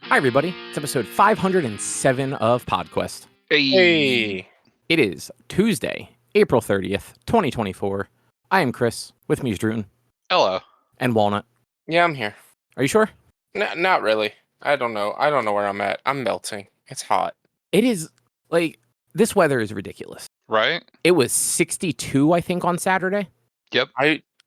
Hi, everybody. It's episode 507 of PodQuest. Hey. It is Tuesday, April 30th, 2024. I am Chris. With me is Druten Hello. and Walnut. Yeah, I'm here. Are you sure? Not really. I don't know. I don't know where I'm at. I'm melting. It's hot. It is, this weather is ridiculous. Right? It was 62, I think, on Saturday. Yep.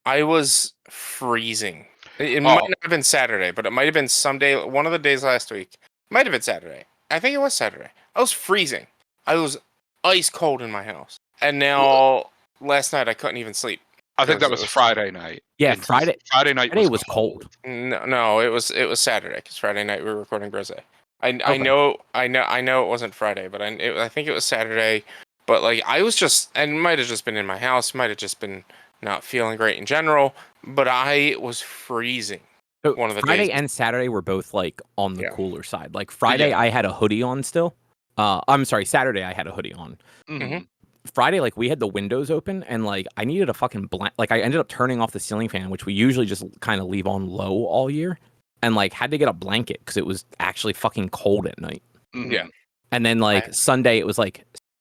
I was freezing. It Oh. might not have been Saturday, but it might have been someday, one of the days last week. Might have been Saturday. I think it was Saturday. I was freezing. I was ice cold in my house. And now, last night, I couldn't even sleep. I think that was Friday night. Yeah, And Friday night was cold. No, it was Saturday, because Friday night we were recording Grizzly. I Okay. know it wasn't Friday, but I think it was Saturday. But like I was just, and it might have just been in my house, might have just been not feeling great in general. But I was freezing. So One of the Friday days. and Saturday were both on the Yeah. cooler side. Like Friday, Yeah. I had a hoodie on still. I'm sorry, Saturday I had a hoodie on. Mhm. Friday, we had the windows open and I needed a fucking I ended up turning off the ceiling fan, which we usually just kind of leave on low all year, and had to get a blanket because it was actually fucking cold at night. Mhm. Yeah. And then Sunday it was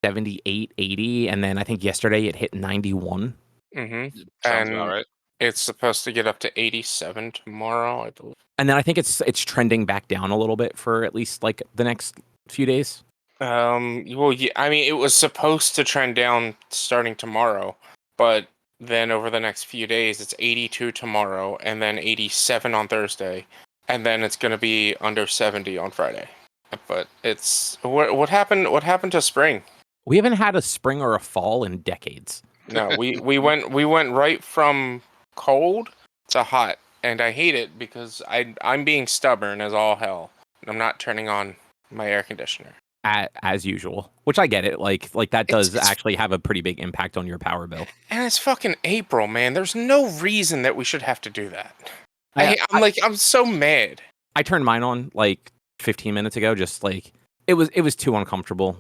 78, 80, and then I think yesterday it hit 91. Mm-hmm. Sounds And about right. it's supposed to get up to 87 tomorrow, I believe. And then I think it's trending back down a little bit for at least the next few days. Well, yeah, I mean, it was supposed to trend down starting tomorrow, but then over the next few days, it's 82 tomorrow, and then 87 on Thursday, and then it's going to be under 70 on Friday. But it's what happened? What happened to spring? We haven't had a spring or a fall in decades. No, we went right from cold to hot, and I hate it because I'm being stubborn as all hell. I'm not turning on my air conditioner. As usual, which I get it. That does It's- actually have a pretty big impact on your power bill. And it's fucking April, man. There's no reason that we should have to do that. I'm so mad. I turned mine on 15 minutes ago. Just it was too uncomfortable.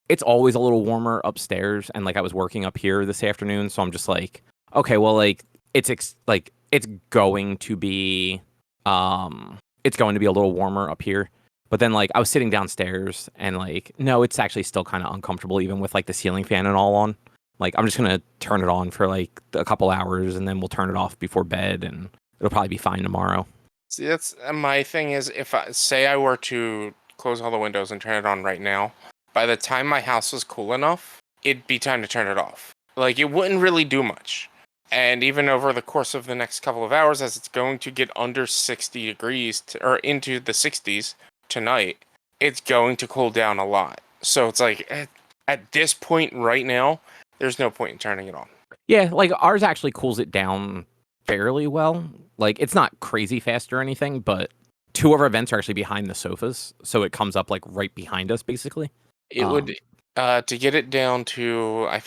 It's always a little warmer upstairs, and I was working up here this afternoon, so I'm just okay, well, it's going to be a little warmer up here. But then I was sitting downstairs and no, it's actually still kind of uncomfortable even with the ceiling fan and all on. I'm just gonna turn it on for a couple hours and then we'll turn it off before bed and it'll probably be fine tomorrow. See, that's my thing is if I were to close all the windows and turn it on right now, by the time my house was cool enough, it'd be time to turn it off. It wouldn't really do much. And even over the course of the next couple of hours, as it's going to get under 60 degrees or into the 60s tonight, it's going to cool down a lot. So it's at this point right now, there's no point in turning it on. Yeah, ours actually cools it down fairly well. It's not crazy fast or anything, but two of our vents are actually behind the sofas, so it comes up right behind us basically. It would to get it down to I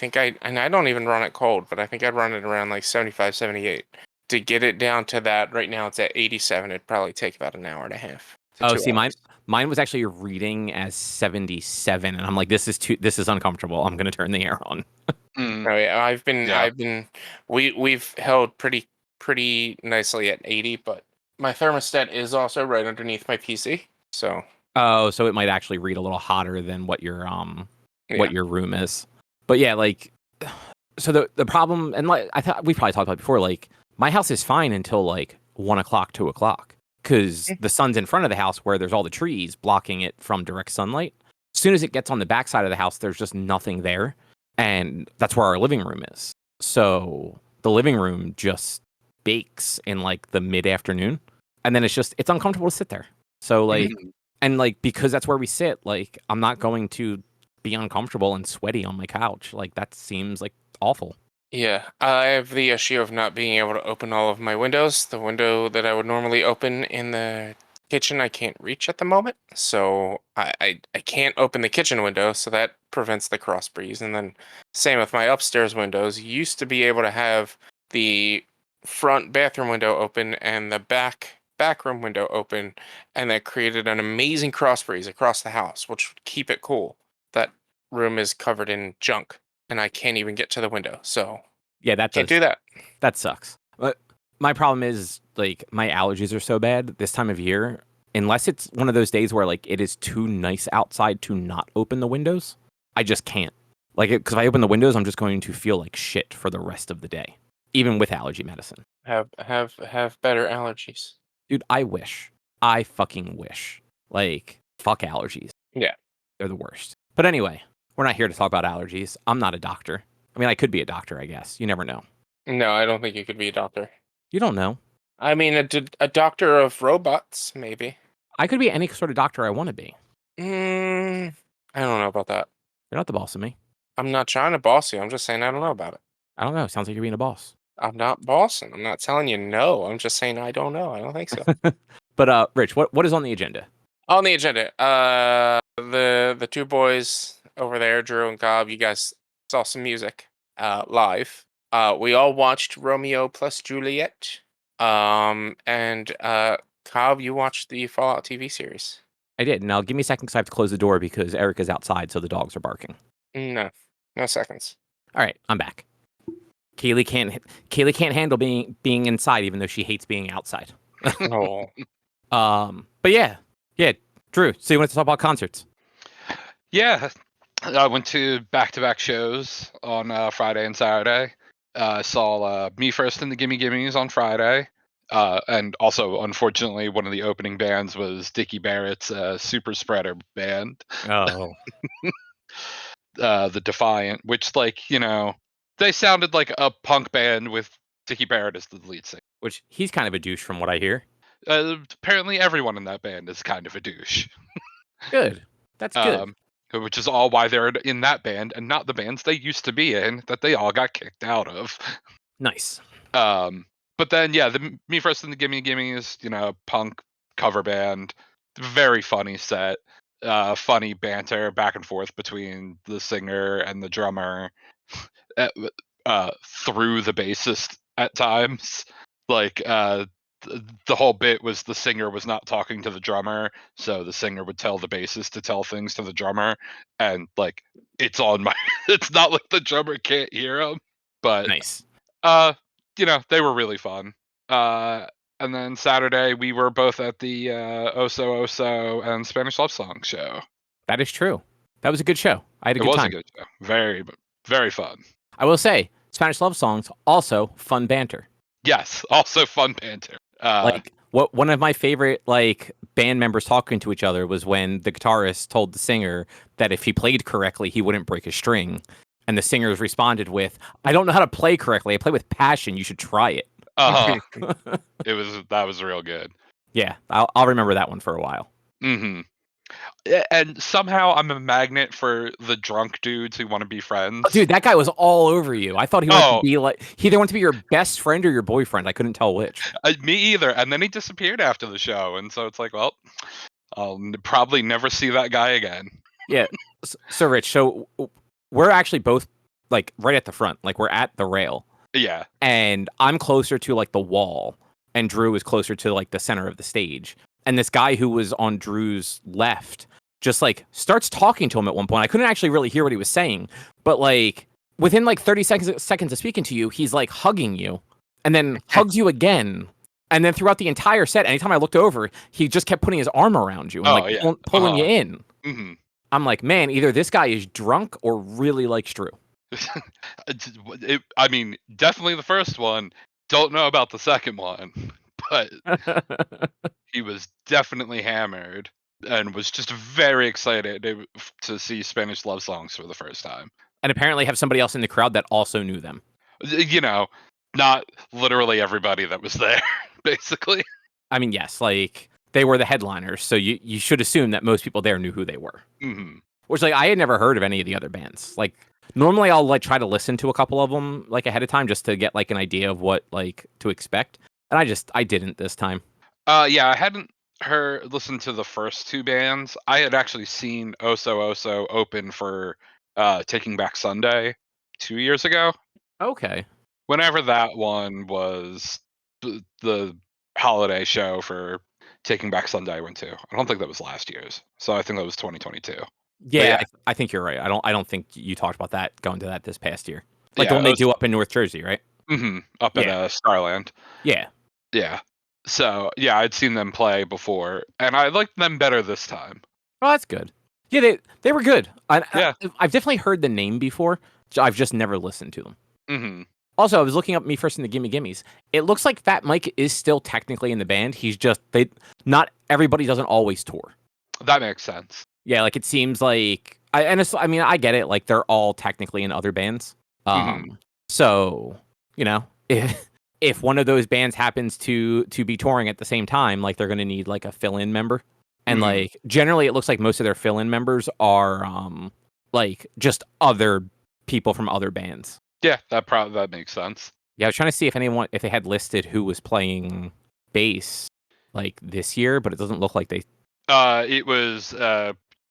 don't even run it cold, but I think I'd run it around 75, 78. To get it down to that right now it's at 87. It'd probably take about an hour and a half. Oh, see, mine was actually reading as 77, and I'm this is uncomfortable. I'm gonna turn the air on. Mm. Oh yeah, we've held pretty nicely at 80, but my thermostat is also right underneath my PC. So oh, so it might actually read a little hotter than what your Yeah. your room is. But yeah, so the problem, and I thought we probably talked about it before, my house is fine until 1 o'clock, 2 o'clock. Because the sun's in front of the house where there's all the trees blocking it from direct sunlight. As soon as it gets on the back side of the house, there's just nothing there. And that's where our living room is. So the living room just bakes in the mid-afternoon. And then it's uncomfortable to sit there. So and because that's where we sit, I'm not going to be uncomfortable and sweaty on my couch. That seems awful. Yeah, I have the issue of not being able to open all of my windows. The window that I would normally open in the kitchen, I can't reach at the moment. So I can't open the kitchen window, so that prevents the cross breeze. And then same with my upstairs windows. You used to be able to have the front bathroom window open and the back room window open, and that created an amazing cross breeze across the house, which would keep it cool. That room is covered in junk. And I can't even get to the window, so yeah, can't do that. That sucks. But my problem is my allergies are so bad this time of year. unless it's one of those days where like it is too nice outside to not open the windows, I just can't. Like, because if I open the windows, I'm just going to feel like shit for the rest of the day, even with allergy medicine. Have better allergies. Dude, I wish. I fucking wish. Like, fuck allergies. Yeah. They're the worst. But anyway, we're not here to talk about allergies. I'm not a doctor. I mean, I could be a doctor, I guess. You never know. No, I don't think you could be a doctor. You don't know. I mean, a doctor of robots, maybe. I could be any sort of doctor I want to be. I don't know about that. You're not the boss of me. I'm not trying to boss you. I'm just saying I don't know about it. I don't know. Sounds like you're being a boss. I'm not bossing. I'm not telling you no. I'm just saying I don't know. I don't think so. But Rich, what is on the agenda? On the agenda, the two boys over there, Drew and Cobb, you guys saw some music live. We all watched Romeo plus Juliet. And Cobb, you watched the Fallout TV series. I did. Now give me a second because I have to close the door because Erica's outside, so the dogs are barking. No seconds. All right, I'm back. Kaylee can't handle being inside, even though she hates being outside. Oh. But yeah. Drew, so you want to talk about concerts? Yeah, I went to back-to-back shows on Friday and Saturday. Saw Me First and the Gimme Gimmes on Friday. And also, unfortunately, one of the opening bands was Dickie Barrett's Super Spreader band. Oh. The Defiant, which, like, you know, they sounded like a punk band with Dickie Barrett as the lead singer. Which he's kind of a douche from what I hear. Apparently everyone in that band is kind of a douche. Good. That's good. Which is all why they're in that band and not the bands they used to be in that they all got kicked out of. Nice. But then, yeah, the Me First and the Gimme Gimmes, you know, punk cover band. Very funny set. Funny banter back and forth between the singer and the drummer. Through the bassist at times. Like, the whole bit was the singer was not talking to the drummer, so the singer would tell the bassist to tell things to the drummer, and like it's on my it's not like the drummer can't hear him, but Nice. you know, they were really fun. And then Saturday we were both at the Oso Oso and Spanish Love Song show. That is true. That was a good show. I had a good time. It was a good show. Very, very fun. I will say, Spanish Love Songs, also fun banter. Yes, also fun banter. Like one of my favorite like band members talking to each other was when the guitarist told the singer that if he played correctly, he wouldn't break a string, and the singers responded with, "I don't know how to play correctly. I play with passion. You should try it." That was real good. Yeah, I'll remember that one for a while. Mm-hmm. And somehow I'm a magnet for the drunk dudes who want to be friends. Oh, dude, that guy was all over you. I thought he wanted to be like, he either wanted to be your best friend or your boyfriend. I couldn't tell which. Me either. And then he disappeared after the show. And so it's like, well, I'll probably never see that guy again. Yeah. So Rich, so we're actually both like right at the front. Like we're at the rail. Yeah. And I'm closer to like the wall. And Drew is closer to like the center of the stage. And this guy who was on Drew's left just like starts talking to him at one point. I couldn't actually really hear what he was saying, but like within like 30 seconds of speaking to you, he's like hugging you and then hugs you again. And then throughout the entire set, anytime I looked over, he just kept putting his arm around you and pulling you in. Mm-hmm. I'm like, man, either this guy is drunk or really likes Drew. I mean, definitely the first one. Don't know about the second one, but he was definitely hammered and was just very excited to see Spanish Love Songs for the first time. And apparently have somebody else in the crowd that also knew them. You know, not literally everybody that was there, basically. I mean, yes, like they were the headliners, so you should assume that most people there knew who they were. Mm-hmm. Which, like, I had never heard of any of the other bands. Like, normally I'll like try to listen to a couple of them like ahead of time just to get like an idea of what like to expect, and I didn't this time. Yeah, I hadn't listened to the first two bands. I had actually seen Oso Oso open for Taking Back Sunday 2 years ago. Okay. Whenever that one was the holiday show for Taking Back Sunday I went to. I don't think that was last year's. So I think that was 2022. Yeah. I think you're right. I don't think you talked about that going to that this past year. Like Yeah, the one they do up in North Jersey, right? Mm-hmm. Up at Starland. Yeah. Yeah. So yeah, I'd seen them play before, and I liked them better this time. Oh, that's good. Yeah, they were good. Yeah. I've definitely heard the name before. I've just never listened to them. Hmm. Also, I was looking up Me First and the Gimme Gimmes. It looks like Fat Mike is still technically in the band. He's just not everybody doesn't always tour. That makes sense. Yeah, like it seems like I mean I get it. Like they're all technically in other bands. Mhm. So you know if one of those bands happens to be touring at the same time, like they're gonna need like a fill-in member. And Mhm. like generally, it looks like most of their fill-in members are like just other people from other bands. Yeah, that makes sense. Yeah, I was trying to see if they had listed who was playing bass like this year, but it doesn't look like they. It was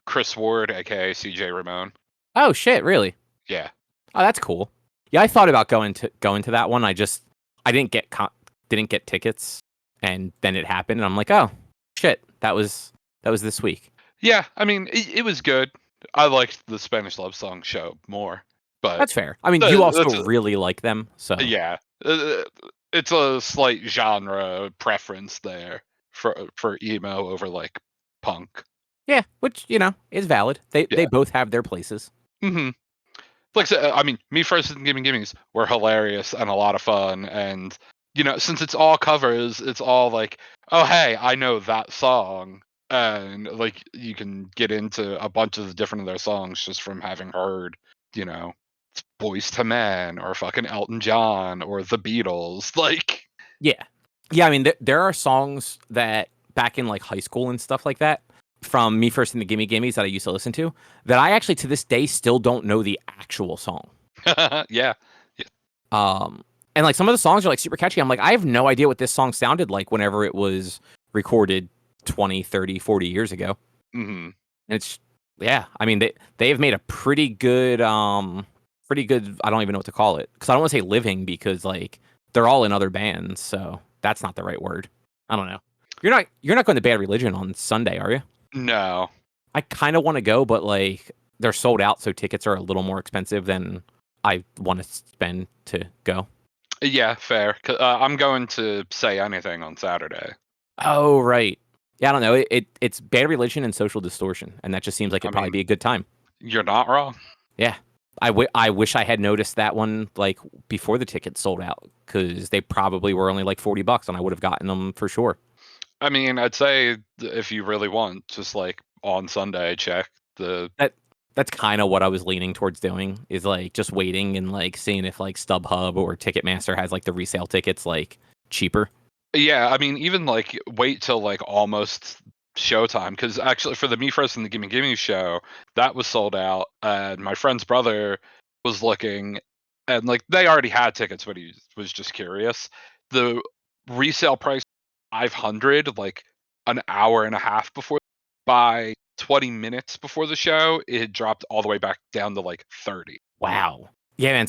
Chris Ward, aka CJ Ramon. Oh shit! Really? Yeah. Oh, that's cool. Yeah, I thought about going to that one. I didn't get tickets, and then it happened, and I'm like, oh shit, that was this week. Yeah, I mean, it was good. I liked the Spanish Love Song show more, but That's fair. I mean, you also that's really like them, so yeah, it's a slight genre preference there for emo over like punk. yeah, which is valid. They Yeah. both have their places. Hmm. Like I said, I mean, Me First and Gimme Gimmes were hilarious and a lot of fun, and since it's all covers, it's all like, oh hey, I know that song, and like you can get into a bunch of the different of their songs just from having heard, you know, Boys to Men or fucking Elton John or the Beatles, like. Yeah, yeah. I mean, there are songs that back in like high school and stuff like that from Me First and the Gimme Gimmes that I used to listen to that I actually to this day still don't know the actual song. Yeah. And like some of the songs are like super catchy. I'm like, I have no idea what this song sounded like whenever it was recorded 20, 30, 40 years ago. Hmm. And it's yeah, I mean they have made a pretty good I don't even know what to call it because I don't want to say living because like they're all in other bands, so that's not the right word. I don't know. You're not going to Bad Religion on Sunday, are you? No. I kind of want to go, but like they're sold out, so tickets are a little more expensive than I want to spend to go. Yeah, fair. I'm going to Say Anything on Saturday. Oh right, yeah. I don't know. It's Bad Religion and Social Distortion, and that just seems like I it'd probably mean, be a good time. you're not wrong. Yeah. I wish I had noticed that one like before the tickets sold out because they probably were only like $40 and I would have gotten them for sure. I mean, I'd say if you really want, just like on Sunday, check the. That's kind of what I was leaning towards doing is like just waiting and like seeing if like StubHub or Ticketmaster has like the resale tickets like cheaper. Yeah, I mean, even like wait till like almost showtime because actually for the Me First and the Gimme Gimme show, that was sold out, and my friend's brother was looking, and like they already had tickets, but he was just curious. The resale price 500, like an hour and a half before, by 20 minutes before the show, it had dropped all the way back down to like 30. Wow. Yeah, man.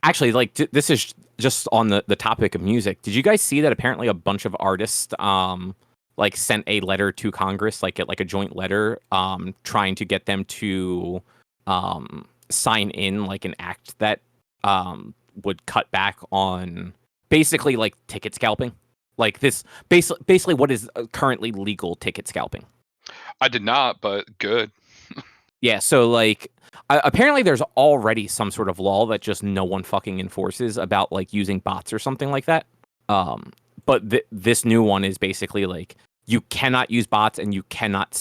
Actually, like this is just on the topic of music. Did you guys see that apparently a bunch of artists like sent a letter to Congress, like a joint letter, trying to get them to sign in like an act that would cut back on basically like ticket scalping. Like this basically what is currently legal ticket scalping. I did not, but good. Yeah, so like apparently there's already some sort of law that just no one fucking enforces about like using bots or something like that. But this new one is basically like you cannot use bots and you cannot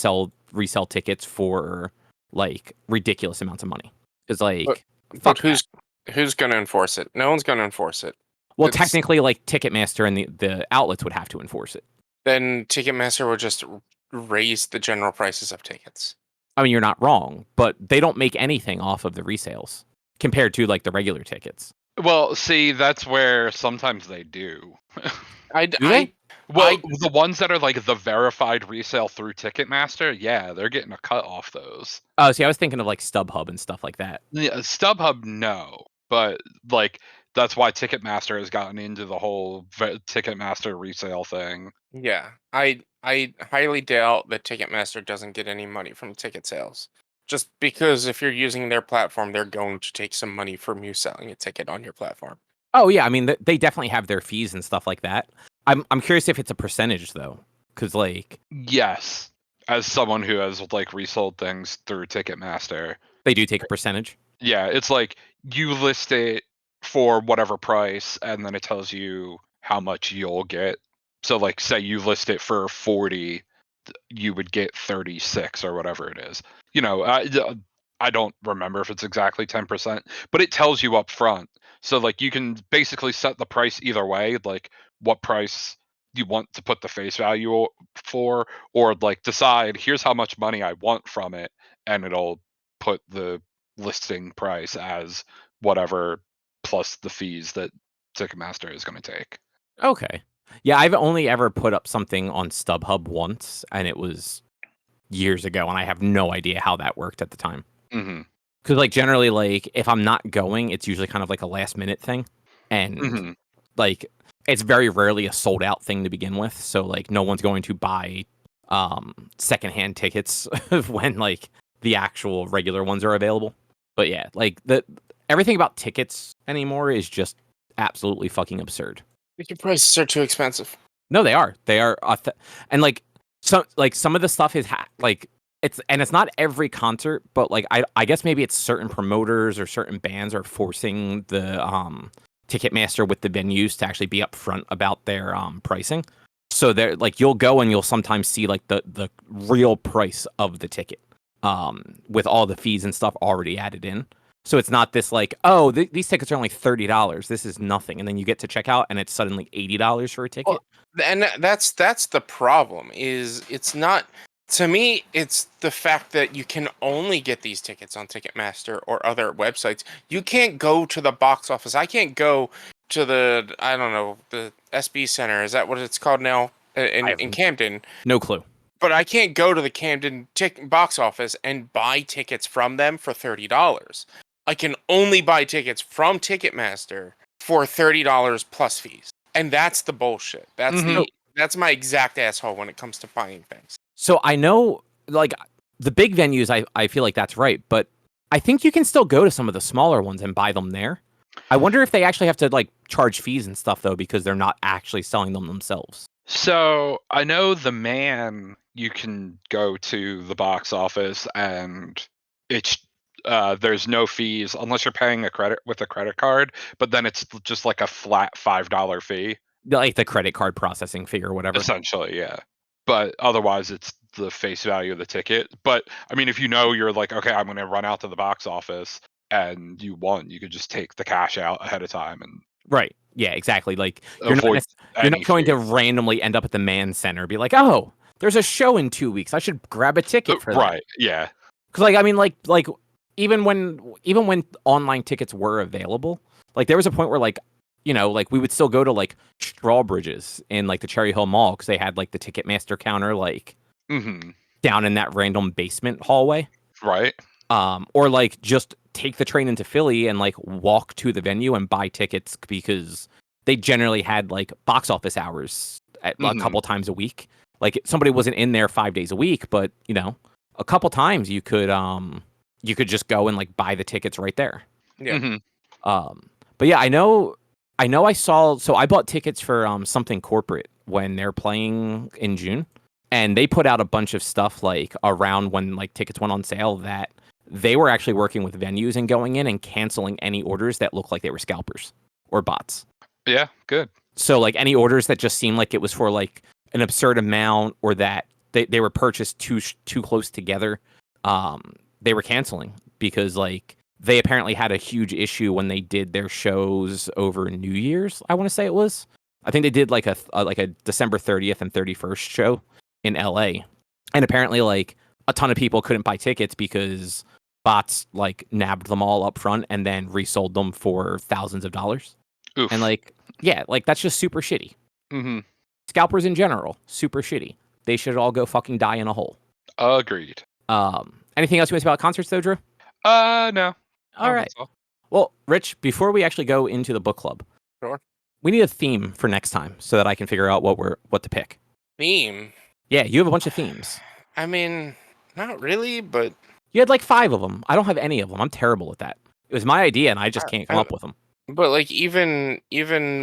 resell tickets for like ridiculous amounts of money. It's like But fuck who's going to enforce it? No one's going to enforce it. well, It's- technically, like Ticketmaster and the outlets would have to enforce it. Then Ticketmaster will just raise the general prices of tickets. I mean, you're not wrong, but they don't make anything off of the resales compared to like the regular tickets. Well, see, that's where sometimes they do. Do they? Well, the ones that are like the verified resale through Ticketmaster, yeah, they're getting a cut off those. Oh, see, I was thinking of like StubHub and stuff like that. Yeah, StubHub, no, but like that's why Ticketmaster has gotten into the whole Ticketmaster resale thing. Yeah, I highly doubt that Ticketmaster doesn't get any money from ticket sales. Just because if you're using their platform, they're going to take some money from you selling a ticket on your platform. Oh yeah, I mean they definitely have their fees and stuff like that. I'm curious if it's a percentage though, because like Yes, as someone who has like resold things through Ticketmaster, they do take a percentage. yeah, it's like you list it for whatever price, and then it tells you how much you'll get. So, like, say you list it for 40, you would get 36 or whatever it is. I don't remember if it's exactly 10%, but it tells you up front. So, like, you can basically set the price either way, like what price you want to put the face value for, or like decide here's how much money I want from it, and it'll put the listing price as whatever plus the fees that Ticketmaster is going to take. Okay. Yeah, I've only ever put up something on StubHub once, and it was years ago, and I have no idea how that worked at the time. Mm-hmm. Because like generally, like if I'm not going, it's usually kind of like a last minute thing, and Mm-hmm. like it's very rarely a sold out thing to begin with. So like no one's going to buy secondhand tickets when like the actual regular ones are available. But yeah, like everything about tickets anymore is just absolutely fucking absurd. Ticket prices are too expensive. No, they are. They are, and like some of the stuff is like it's not every concert, but like I guess maybe it's certain promoters or certain bands are forcing the Ticketmaster with the venues to actually be upfront about their pricing. So they're like you'll go and you'll sometimes see like the real price of the ticket with all the fees and stuff already added in. So it's not this like, oh, these tickets are only $30. This is nothing, and then you get to check out, and it's suddenly $80 for a ticket. Well, and that's the problem. Is it's not, to me, it's the fact that you can only get these tickets on Ticketmaster or other websites. You can't go to the box office. I can't go to the, I don't know, the SB Center. Is that what it's called now in Camden? No clue. But I can't go to the Camden box office and buy tickets from them for $30. I can only buy tickets from Ticketmaster for $30 plus fees. And that's the bullshit. That's my exact asshole when it comes to buying things. So I know like the big venues I feel like that's right, but I think you can still go to some of the smaller ones and buy them there. I wonder if they actually have to like charge fees and stuff though, because they're not actually selling them themselves. So I know the Man, you can go to the box office and it's there's no fees unless you're paying with a credit card, but then it's just like a flat $5 fee. Like the credit card processing fee or whatever. Essentially, yeah. But otherwise it's the face value of the ticket. But I mean, if you know you're like, okay, I'm gonna run out to the box office and you could just take the cash out ahead of time and Right. Yeah, exactly. Like you're not going to randomly end up at the Man Center and be like, oh, there's a show in 2 weeks. I should grab a ticket for that. Right. Yeah. Because like I mean like even when online tickets were available, like there was a point where like like we would still go to like Strawbridge's in like the Cherry Hill Mall because they had like the Ticketmaster counter like down in that random basement hallway. Right. Or like just take the train into Philly and like walk to the venue and buy tickets because they generally had like box office hours at a couple times a week. Like somebody wasn't in there 5 days a week, but a couple times you could just go and like buy the tickets right there. Yeah. But yeah, I know I saw, so I bought tickets for something corporate when they're playing in June, and they put out a bunch of stuff like around when like tickets went on sale that they were actually working with venues and going in and canceling any orders that looked like they were scalpers or bots. Yeah, good. So like any orders that just seemed like it was for like an absurd amount or that they were purchased too close together, they were canceling because like they apparently had a huge issue when they did their shows over New Year's. I want to say it was. I think they did like a December 30th and 31st show in LA, and apparently like a ton of people couldn't buy tickets because bots like nabbed them all up front and then resold them for thousands of dollars. Oof. And like, yeah, like that's just super shitty. Scalpers in general, super shitty. They should all go fucking die in a hole. Agreed. Anything else you want to say about concerts though, Drew? No. All right. Well, Rich, before we actually go into the book club, Sure. We need a theme for next time so that I can figure out what to pick. Theme? Yeah, you have a bunch of themes. I mean, not really, but you had like 5 of them. I don't have any of them. I'm terrible at that. It was my idea, and I just can't come up with them. But like even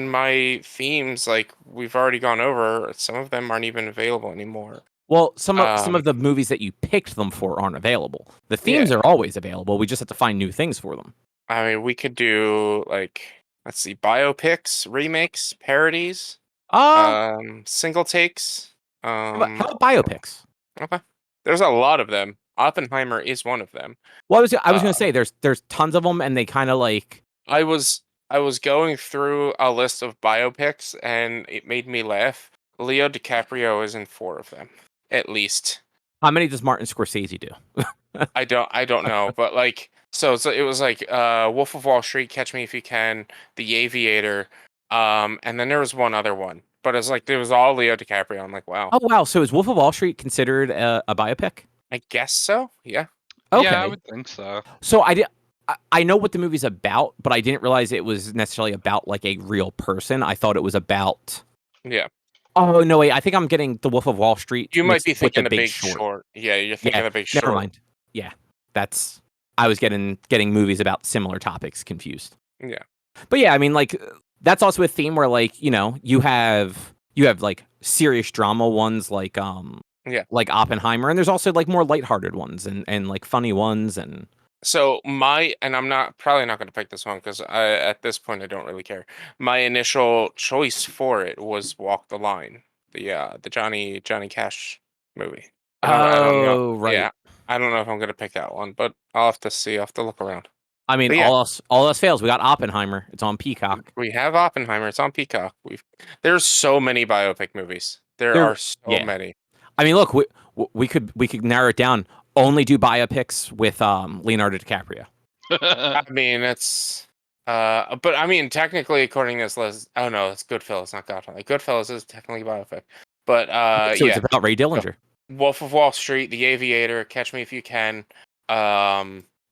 my themes, like we've already gone over, some of them aren't even available anymore. Well, some Um, of the movies that you picked them for aren't available. The themes yeah. are always available. We just have to find new things for them. I mean, we could do like, let's see, biopics, remakes, parodies, Uh, single takes. how about biopics? Okay. There's a lot of them. Oppenheimer is one of them. Well, I was Uh, gonna say there's tons of them, and they kind of like I was I was going through a list of biopics and it made me laugh. Leo DiCaprio is in 4 of them, at least. how many does Martin Scorsese do? I don't know, but like so it was like Wolf of Wall Street, Catch Me If You Can, The Aviator, and then there was one other one. But it's like it was all Leo DiCaprio. I'm like, wow. Oh wow, so is Wolf of Wall Street considered a biopic? I guess so. Yeah. Yeah, I Okay, would think so. so I know what the movie's about, but I didn't realize it was necessarily about like a real person. I thought it was about. Yeah. Oh no, wait! I think I'm getting the Wolf of Wall Street You might mixed be with the thinking The Big Big Short. Short. Yeah, you're thinking Yeah, The Big never Short. mind. Yeah, that's I was getting movies about similar topics confused. Yeah. But yeah, I mean, like that's also a theme where like you have like serious drama ones Yeah. like Oppenheimer, and there's also like more lighthearted ones and like funny ones and So I'm not probably not going to pick this one because at this point I don't really care. My initial choice for it was Walk the Line, the Johnny Cash movie. I don't know. oh right. Yeah, I don't know if I'm going to pick that one, but I'll have to see. I'll have to look around. I mean, But yeah, all else fails. We got Oppenheimer. It's on Peacock. we have Oppenheimer. It's on Peacock. There's so many biopic movies. There There, are so yeah. many. I mean, look, we could narrow it down. Only do biopics with Leonardo DiCaprio. I mean, but I mean, technically, according to this list, oh no, it's Goodfellas, not Godfather. Goodfellas is technically biopic, but So it's yeah, about Ray so, Dillinger. Wolf of Wall Street, The Aviator, Catch Me If You Can.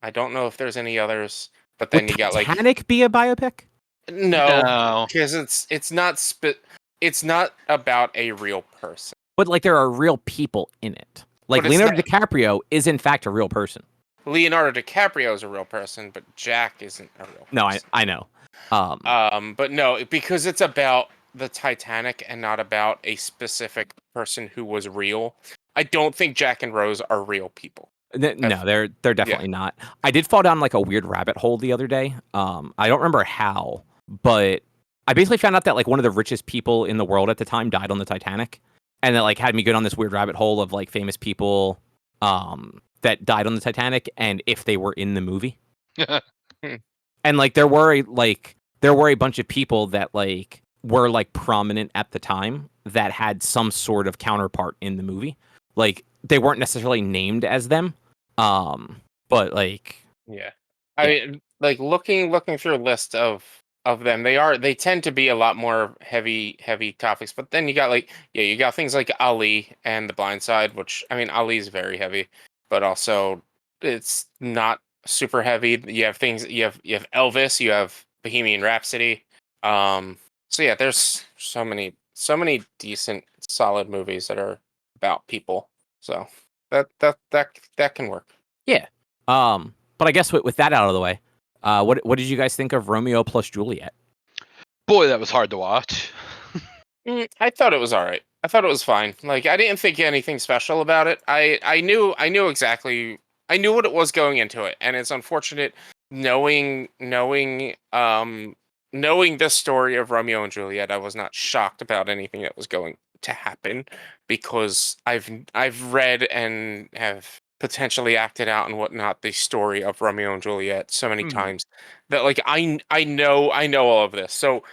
I don't know if there's any others, but then Would you got like Titanic be a biopic? no, No. because it's not about a real person. But like there are real people in it. Like But it's Leonardo not, DiCaprio is in fact a real person. Leonardo DiCaprio is a real person, but Jack isn't a real No, person. I know. But no, because it's about the Titanic and not about a specific person who was real. I don't think Jack and Rose are real people. No, they're definitely not. I did fall down like a weird rabbit hole the other day. I don't remember how, but I basically found out that like one of the richest people in the world at the time died on the Titanic, and that like had me go down this weird rabbit hole of like famous people that died on the Titanic and if they were in the movie. And like there were a bunch of people that like were like prominent at the time that had some sort of counterpart in the movie. Like they weren't necessarily named as them. But like Yeah. Yeah. I mean, like looking through a list of them, they tend to be a lot more heavy topics. But then you got like you got things like Ali and The Blind Side, which I mean Ali is very heavy, but also it's not super heavy. You have things you have Elvis, you have Bohemian Rhapsody. So yeah, there's so many decent solid movies that are about people. So that can work. yeah. But I guess with that out of the way, what did you guys think of Romeo plus Juliet? Boy, that was hard to watch. I thought it was all right. I thought it was fine. Like I didn't think anything special about it. I knew exactly. I knew what it was going into it, and it's unfortunate knowing the story of Romeo and Juliet. I was not shocked about anything that was going to happen because I've read and have potentially acted out and whatnot the story of Romeo and Juliet so many times that like I know all of this. So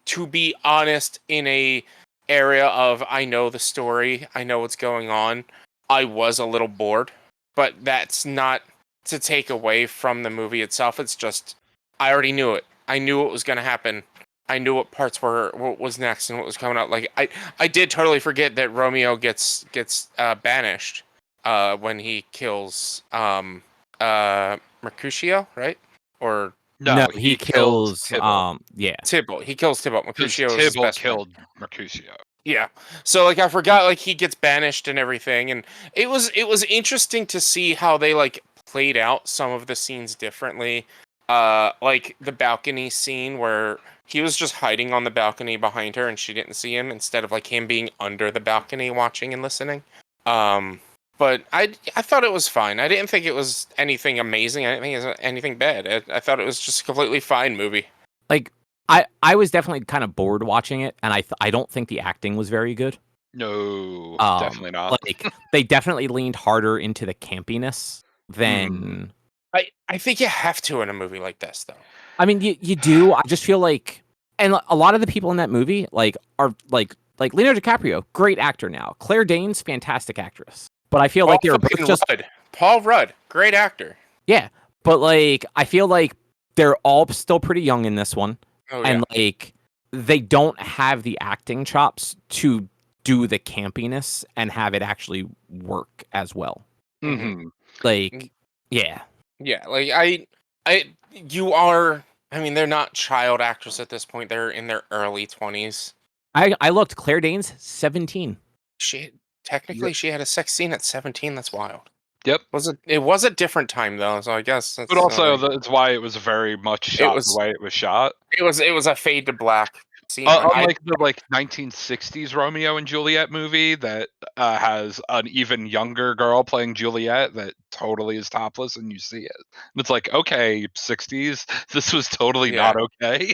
to be honest, in a area of I know the story, I know what's going on, I was a little bored, but that's not to take away from the movie itself. It's just I already knew it. I knew what was going to happen. I knew what parts were what was next and what was coming out. Like I did totally forget that Romeo gets banished when he kills Mercutio, right? Or No, he kills Tybalt. yeah. Tybalt. He kills Tybalt. Because Mercutio is his Tybalt best friend. killed Mercutio. Yeah. So like I forgot like he gets banished and everything, and it was interesting to see how they like played out some of the scenes differently. like the balcony scene where he was just hiding on the balcony behind her and she didn't see him, instead of like him being under the balcony watching and listening. But I thought it was fine. I didn't think it was anything amazing. I didn't think it was anything bad. I thought it was just a completely fine movie. Like I was definitely kind of bored watching it, and I don't think the acting was very good. No, definitely not. Like they definitely leaned harder into the campiness than. I think you have to in a movie like this, though. I mean, you do. I just feel like, and a lot of the people in that movie like are like Leonardo DiCaprio, great actor now. Claire Danes, fantastic actress. But I feel like they were both just Paul Rudd, great actor. Yeah, but like I feel like they're all still pretty young in this one, and like they don't have the acting chops to do the campiness and have it actually work as well. Mm-hmm. Like, yeah, like you are. I mean, they're not child actors at this point. They're in their early 20s. I looked. Claire Danes, 17. She had a sex scene at 17. That's wild. Yep. It was a different time though, so I guess. But also, that's why it was very much shot the way it was shot. It was a fade to black scene. Unlike the 1960s Romeo and Juliet movie that has an even younger girl playing Juliet that totally is topless, and you see it. And it's like, okay, 60s, this was totally not okay.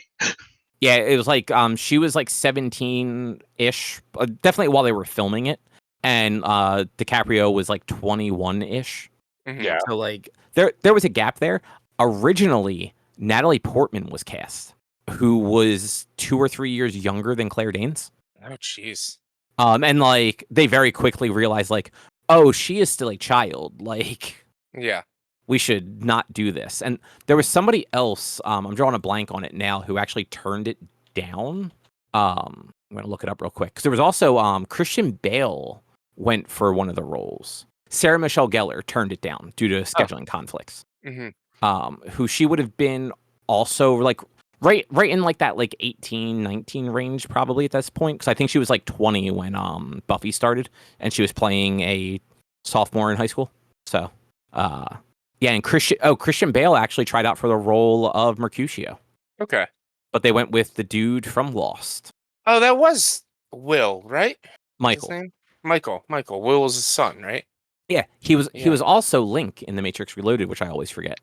Yeah, it was like she was like 17-ish, definitely while they were filming it. And DiCaprio was like 21-ish. Mm-hmm. Yeah. So like there was a gap there. Originally, Natalie Portman was cast, who was 2 or 3 years younger than Claire Danes. Oh jeez. And like they very quickly realized like, oh, she is still a child. Like, yeah, we should not do this. And there was somebody else, I'm drawing a blank on it now, who actually turned it down. I'm gonna look it up real quick. Because there was also Christian Bale went for one of the roles. Sarah Michelle Gellar turned it down due to scheduling conflicts. Mm-hmm. Who she would have been also like right in like that like 18, 19 range probably at this point. Because I think she was like 20 when Buffy started, and she was playing a sophomore in high school. So yeah, and Christian Bale actually tried out for the role of Mercutio. Okay. But they went with the dude from Lost. Oh, that was Will, right? Michael. His name? Michael. Will was his son, right? Yeah, he was also Link in The Matrix Reloaded, which I always forget.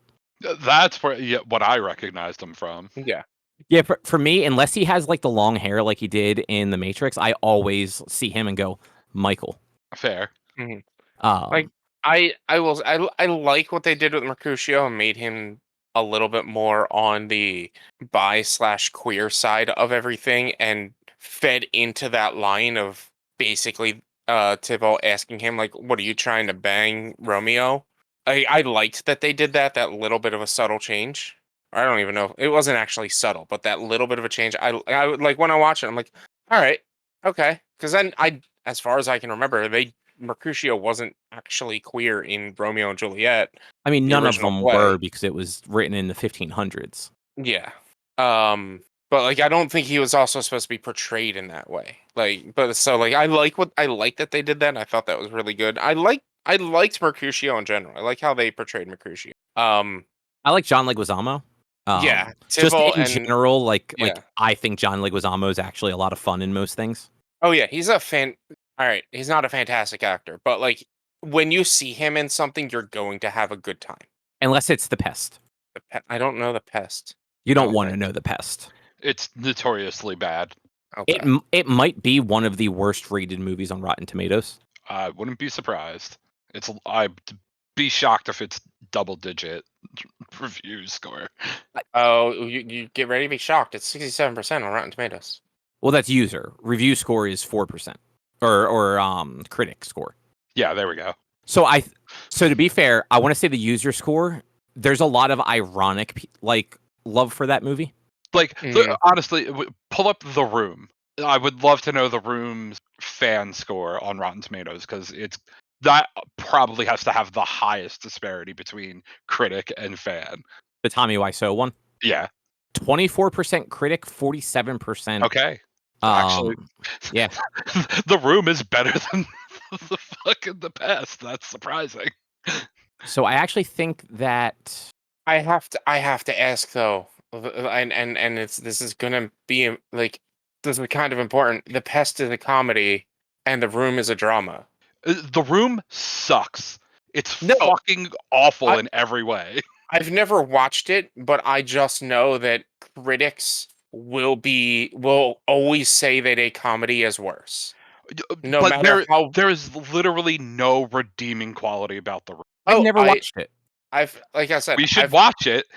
That's what I recognized him from. Yeah. Yeah, for me, unless he has like the long hair like he did in The Matrix, I always see him and go, Michael. Fair. Mm-hmm. Like I like what they did with Mercutio and made him a little bit more on the bi/queer side of everything, and fed into that line of basically Thibault asking him like, what are you trying to bang Romeo? I liked that they did that little bit of a subtle change. I don't even know, it wasn't actually subtle, but that little bit of a change, I would like when I watch it, I'm like, all right, okay, because then as far as I can remember, Mercutio wasn't actually queer in Romeo and Juliet. I mean, none of them were, because it was written in the 1500s. Yeah. But like I don't think he was also supposed to be portrayed in that way. Like, but so like I like that they did that, and I thought that was really good. I liked Mercutio in general. I like how they portrayed Mercutio. I like John Leguizamo. Yeah, just in general, like I think John Leguizamo is actually a lot of fun in most things. Oh yeah, he's a fan. All right, he's not a fantastic actor, but like when you see him in something, you're going to have a good time. Unless it's The Pest. I don't know The Pest. You don't want to know The Pest. It's notoriously bad. Okay. It might be one of the worst rated movies on Rotten Tomatoes. I wouldn't be surprised. I'd be shocked if it's double-digit review score. Oh, you get ready to be shocked. It's 67% on Rotten Tomatoes. Well, that's user. Review score is 4%. Or critic score. Yeah, there we go. So to be fair, I want to say the user score, there's a lot of ironic like love for that movie. Like honestly, pull up The Room. I would love to know The Room's fan score on Rotten Tomatoes, because that probably has to have the highest disparity between critic and fan. The Tommy Wiseau one? Yeah. 24% critic, 47%. Okay. Actually, yeah. The Room is better than The Pest. That's surprising. So I actually think that I have to ask though, and this is gonna be like this is kind of important. The Pest is a comedy, and The Room is a drama. The Room sucks. It's No, fucking awful I in every way. I've never watched it, but I just know that critics will always say that a comedy is worse, no But matter how. there is literally no redeeming quality about The Room. I've Oh, never watched it. I've like I said, We should watch it,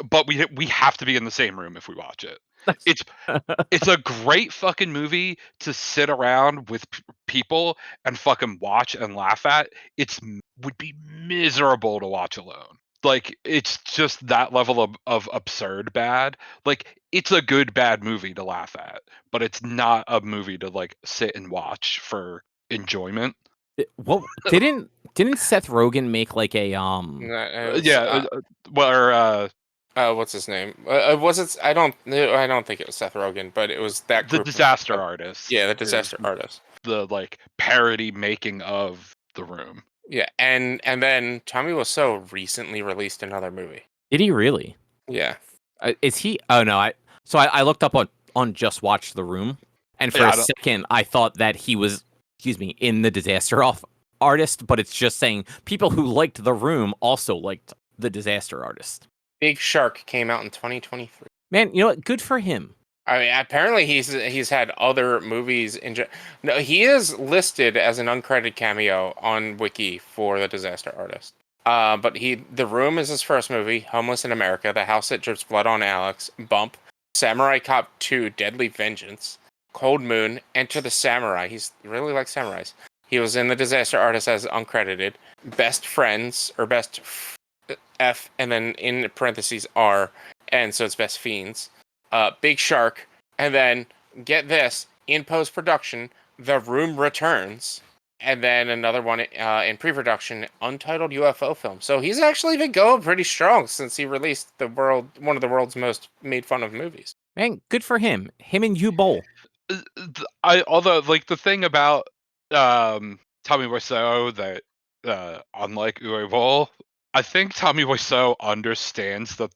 but we have to be in the same room if we watch it. It's it's a great fucking movie to sit around with people and fucking watch and laugh at. Would be miserable to watch alone. Like it's just that level of absurd bad. Like it's a good bad movie to laugh at, but it's not a movie to like sit and watch for enjoyment. Well, didn't Seth Rogen make like a It was, Yeah, well, what's his name? Was it? I don't think it was Seth Rogen, but it was that the group Disaster of Artist yeah, the is disaster artist. the like parody making of The Room. Yeah, and then Tommy Wiseau recently released another movie. did he really? Yeah, Is he? Oh no, I looked up on Just Watch The Room, and for Yeah, a I don't, second I thought that he was, excuse me, in the Disaster Artist, but it's just saying people who liked The Room also liked the Disaster Artist. Big Shark came out in 2023. Man, you know what? Good for him. I mean, apparently he's had other movies no, he is listed as an uncredited cameo on Wiki for the Disaster Artist. But The Room is his first movie. Homeless in America, The House That Drips Blood on Alex, Bump, Samurai Cop 2, Deadly Vengeance, Cold Moon, Enter the Samurai. He's really like samurais. He was in the Disaster Artist as uncredited. Best Friends or Best F, and then in parentheses R, and so it's Best Fiends. Big Shark, and then get this, in post production, The Room returns, and then another one in pre production, Untitled UFO film. So he's actually been going pretty strong since he released one of the world's most made fun of movies. Man, good for him. Him and you bowl. although like the thing about Tommy Wiseau that unlike Uwe Boll, I think Tommy Wiseau understands that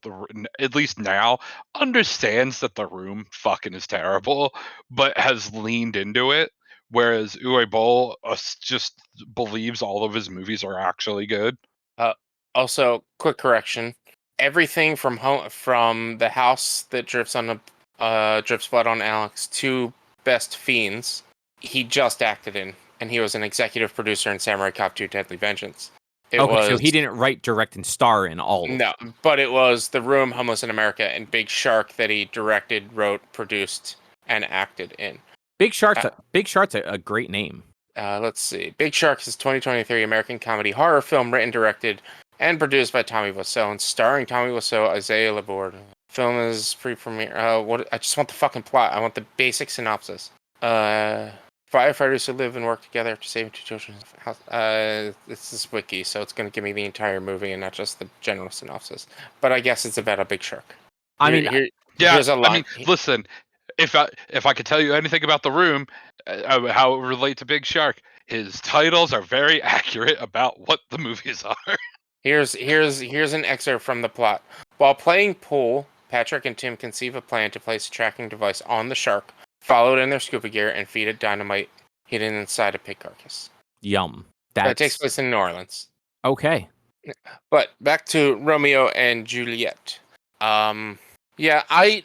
at least now understands that The Room fucking is terrible, but has leaned into it. Whereas Uwe Boll just believes all of his movies are actually good. Uh, Also, quick correction: everything from The House That Drips Blood on Alex to Best Fiends, he just acted in, and he was an executive producer in Samurai Cop 2: Deadly Vengeance. It Okay, so was he didn't write, direct, and star in all of no, but it was The Room, Homeless in America, and Big Shark that he directed, wrote, produced, and acted in. Big Shark's a great name. Let's see. Big Shark is a 2023 American comedy horror film written, directed, and produced by Tommy Wiseau and starring Tommy Wiseau, Isaiah Laborde. Film is pre-premiere. What? I just want the fucking plot. I want the basic synopsis. Firefighters who live and work together to save two children. This is wiki, so it's going to give me the entire movie and not just the general synopsis. But I guess it's about a big shark. Here's a line. I mean, listen, if I could tell you anything about The Room, how it relate to Big Shark, his titles are very accurate about what the movies are. Here's an excerpt from the plot. While playing pool, Patrick and Tim conceive a plan to place a tracking device on the shark, follow it in their scuba gear, and feed it dynamite hidden inside a pig carcass. Yum. That takes place in New Orleans. Okay. But back to Romeo and Juliet. Yeah, I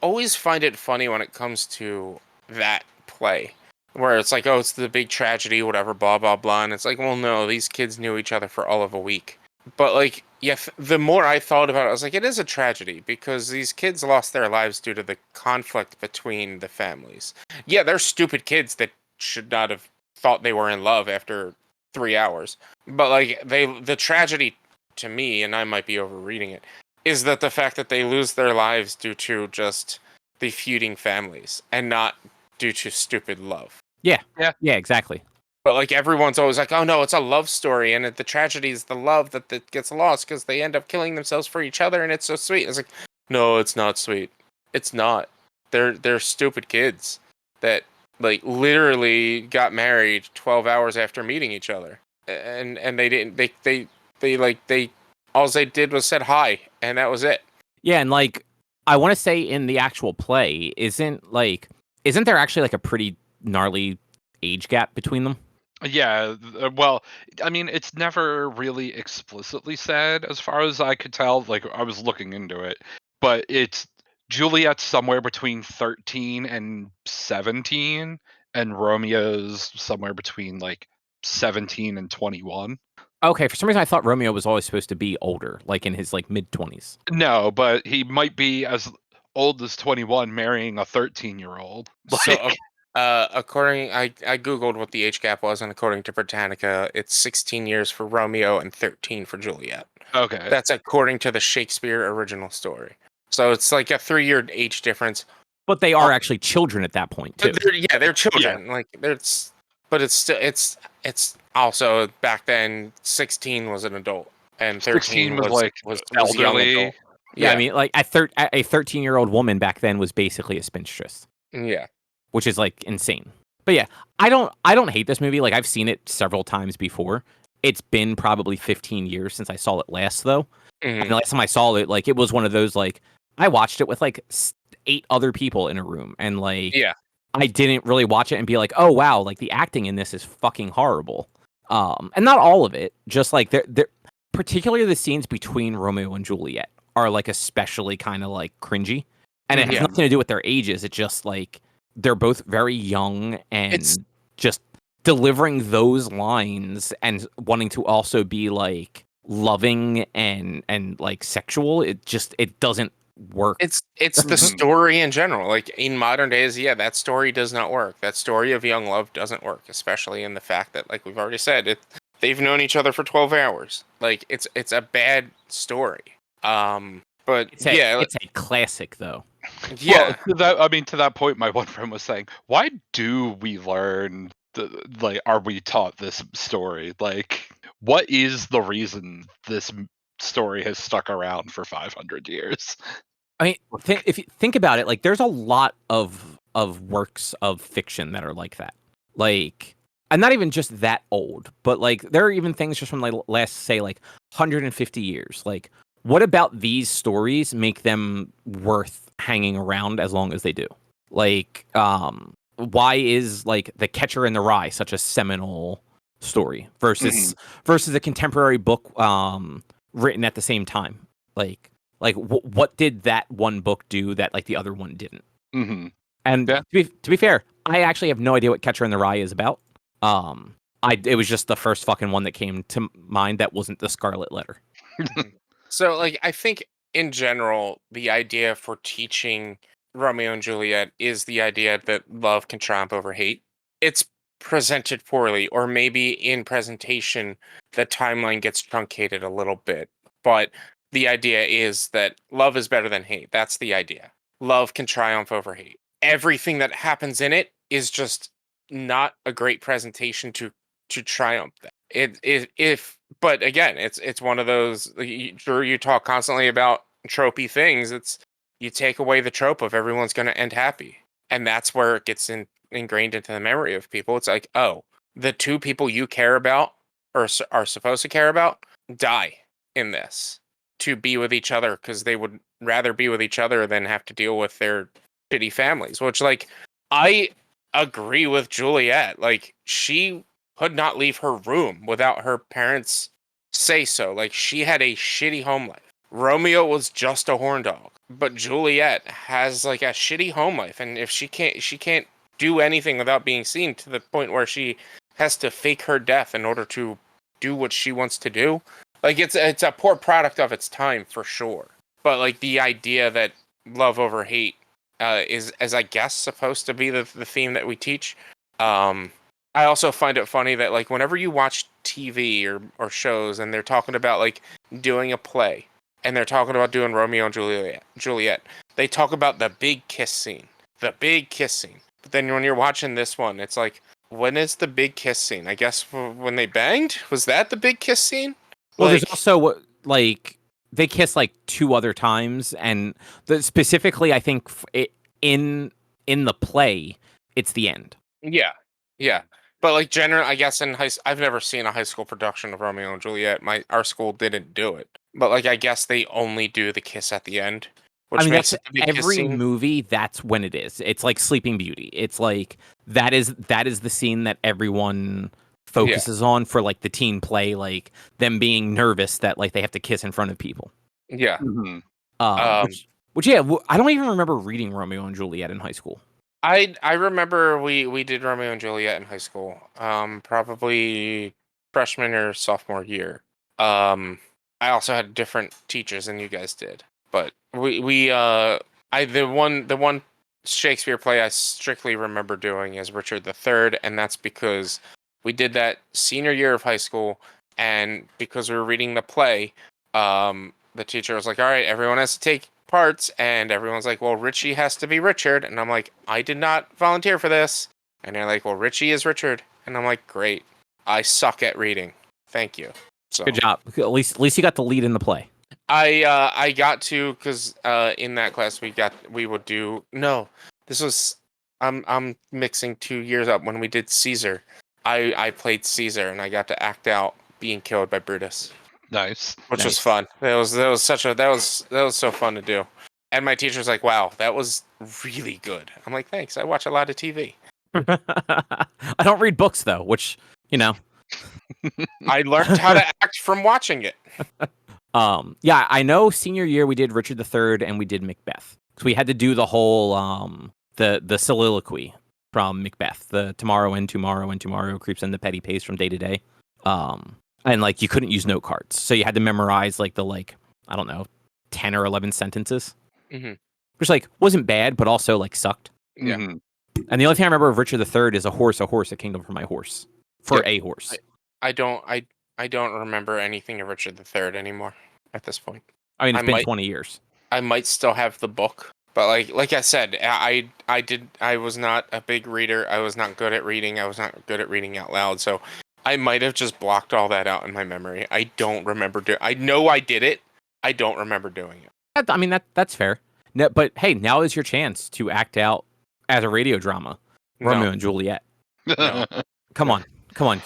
always find it funny when it comes to that play, where it's like, oh, it's the big tragedy, whatever, blah blah blah, and it's like, well, no, these kids knew each other for all of a week. But like, yeah, the more I thought about it, I was like, it is a tragedy because these kids lost their lives due to the conflict between the families. Yeah, they're stupid kids that should not have thought they were in love after 3 hours. But like, the tragedy to me, and I might be overreading it, is that the fact that they lose their lives due to just the feuding families and not due to stupid love. Yeah, exactly. But like everyone's always like, oh no, it's a love story, and the tragedy is the love that gets lost because they end up killing themselves for each other, and it's so sweet. It's like, no, it's not sweet. It's not. They're stupid kids that like literally got married 12 hours after meeting each other, and they didn't. They All they did was said hi, and that was it. Yeah, and like I want to say in the actual play, isn't there actually like a pretty gnarly age gap between them? Yeah, well, I mean, it's never really explicitly said, as far as I could tell. Like, I was looking into it, but it's Juliet's somewhere between 13 and 17, and Romeo's somewhere between like 17 and 21. Okay, for some reason I thought Romeo was always supposed to be older, like in his like mid-20s. No, but he might be as old as 21 marrying a 13-year-old. So, according, I googled what the age gap was, and according to Britannica, it's 16 years for Romeo and 13 for Juliet. Okay. That's according to the Shakespeare original story. So it's like a 3-year age difference. But they are actually children at that point too. They're children. Like but it's still it's also back then 16 was an adult and 13 was like was a young elderly. adult. Yeah, I mean, like a 13-year-old woman back then was basically a spinstress, Yeah. which is like insane. But yeah, I don't hate this movie. Like I've seen it several times before. It's been probably 15 years since I saw it last, though. And the last time I saw it, like it was one of those like I watched it with like 8 other people in a room, and like Yeah. I didn't really watch it and be like, oh wow, like the acting in this is fucking horrible. And not all of it, just like they're particularly the scenes between Romeo and Juliet are like especially kind of like cringy, and it has nothing to do with their ages. It's just like they're both very young and just delivering those lines and wanting to also be like loving and like sexual. It doesn't work. It's the story in general. Like in modern days, yeah, that story does not work. That story of young love doesn't work, especially in the fact that, like we've already said, they've known each other for 12 hours. Like it's a bad story. But It's a classic though. Yeah. Well, to that point, my one friend was saying, why do we learn are we taught this story? Like, what is the reason this story has stuck around for 500 years? I mean, if you think about it, like there's a lot of works of fiction that are like that. Like, and not even just that old, but like there are even things just from like last, say, like 150 years. Like, what about these stories make them worth hanging around as long as they do? Like, why is like The Catcher in the Rye such a seminal story versus a contemporary book written at the same time? Like what did that one book do that like the other one didn't? And to be fair, I actually have no idea what Catcher in the Rye is about. It was just the first fucking one that came to mind that wasn't the Scarlet Letter. So, like, I think in general, the idea for teaching Romeo and Juliet is the idea that love can triumph over hate. It's presented poorly, or maybe in presentation, the timeline gets truncated a little bit. But the idea is that love is better than hate. That's the idea. Love can triumph over hate. Everything that happens in it is just not a great presentation to triumph that. But again, it's one of those. Drew, you talk constantly about tropey things. It's you take away the trope of everyone's going to end happy, and that's where it gets ingrained into the memory of people. It's like, oh, the two people you care about or are supposed to care about die in this to be with each other because they would rather be with each other than have to deal with their shitty families. Which, like, I agree with Juliet. Like, she could not leave her room without her parents say so. Like, she had a shitty home life. Romeo was just a horn dog, but Juliet has like a shitty home life, and if she can't do anything without being seen, to the point where she has to fake her death in order to do what she wants to do. Like, it's a poor product of its time for sure. But like the idea that love over hate is, as I guess, supposed to be the theme that we teach. I also find it funny that, like, whenever you watch TV or shows and they're talking about like doing a play and they're talking about doing Romeo and Juliet, they talk about the big kiss scene. But then when you're watching this one, it's like, when is the big kiss scene? I guess when they banged? Was that the big kiss scene? Well, there's also like they kiss like 2 other times, and specifically, I think in the play, it's the end. Yeah. But like generally, I guess I've never seen a high school production of Romeo and Juliet. Our school didn't do it. But like, I guess they only do the kiss at the end, I which mean, makes that's it the big kiss every scene. movie. That's when it is. It's like Sleeping Beauty. It's like that is the scene that everyone focuses on for like the teen play, like them being nervous that like they have to kiss in front of people. Yeah. Mhm. Which yeah, I don't even remember reading Romeo and Juliet in high school. I remember we did Romeo and Juliet in high school. Probably freshman or sophomore year. I also had different teachers than you guys did, but the one Shakespeare play I strictly remember doing is Richard III, and that's because we did that senior year of high school, and because we were reading the play, the teacher was like, "All right, everyone has to take parts," and everyone's like, "Well, Richie has to be Richard," and I'm like, "I did not volunteer for this," and they're like, "Well, Richie is Richard," and I'm like, "Great, I suck at reading. Thank you." So Good job. At least you got the lead in the play. I got to, because in that class we would do, no, this was, I'm mixing 2 years up. When we did Caesar, I played Caesar, and I got to act out being killed by Brutus, Nice. which was Nice. fun. That was so fun to do. And my teacher's like, "Wow, that was really good." I'm like, "Thanks. I watch a lot of TV." I don't read books though, which I learned how to act from watching it. Yeah, I know senior year we did Richard III and we did Macbeth. So we had to do the whole the soliloquy from Macbeth, the tomorrow and tomorrow creeps in the petty pace from day to day. And like you couldn't use note cards. So you had to memorize like the I don't know, 10 or 11 sentences. Mm-hmm. Which like wasn't bad, but also like sucked. Yeah. Mhm. And the only thing I remember of Richard III is a horse, a kingdom for my horse. For a horse. I don't remember anything of Richard III anymore at this point. I mean, it's I been might- 20 years. I might still have the book, but like I said, I was not a big reader. I was not good at reading. I was not good at reading out loud. So I might have just blocked all that out in my memory. I don't remember I know I did it. I don't remember doing it. I mean, that's fair. No, but hey, now is your chance to act out as a radio drama, Romeo and Juliet. No. Come on,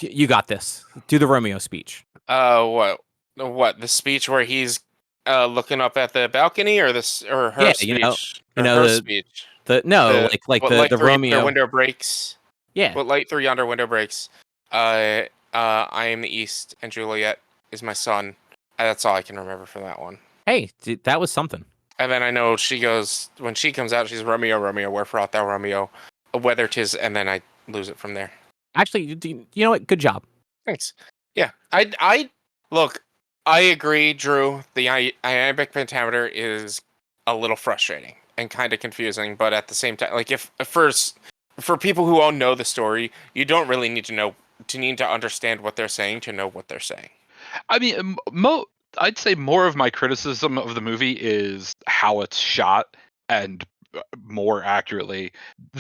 you got this. Do the Romeo speech. What the speech where he's looking up at the balcony, or her speech? Her speech. The Romeo. Their window breaks. Yeah. What light through yonder window breaks? I am the East, and Juliet is my son. That's all I can remember for that one. Hey, that was something. And then I know she goes, when she comes out, she's Romeo, Romeo, wherefore art thou, Romeo? Whether 'tis, and then I lose it from there. Actually, you know what? Good job. Thanks. Yeah, I look. I agree, Drew. The iambic pentameter is a little frustrating and kind of confusing, but at the same time, like if first for people who all know the story, you don't really need to understand what they're saying to know what they're saying. I mean, I'd say more of my criticism of the movie is how it's shot, and more accurately,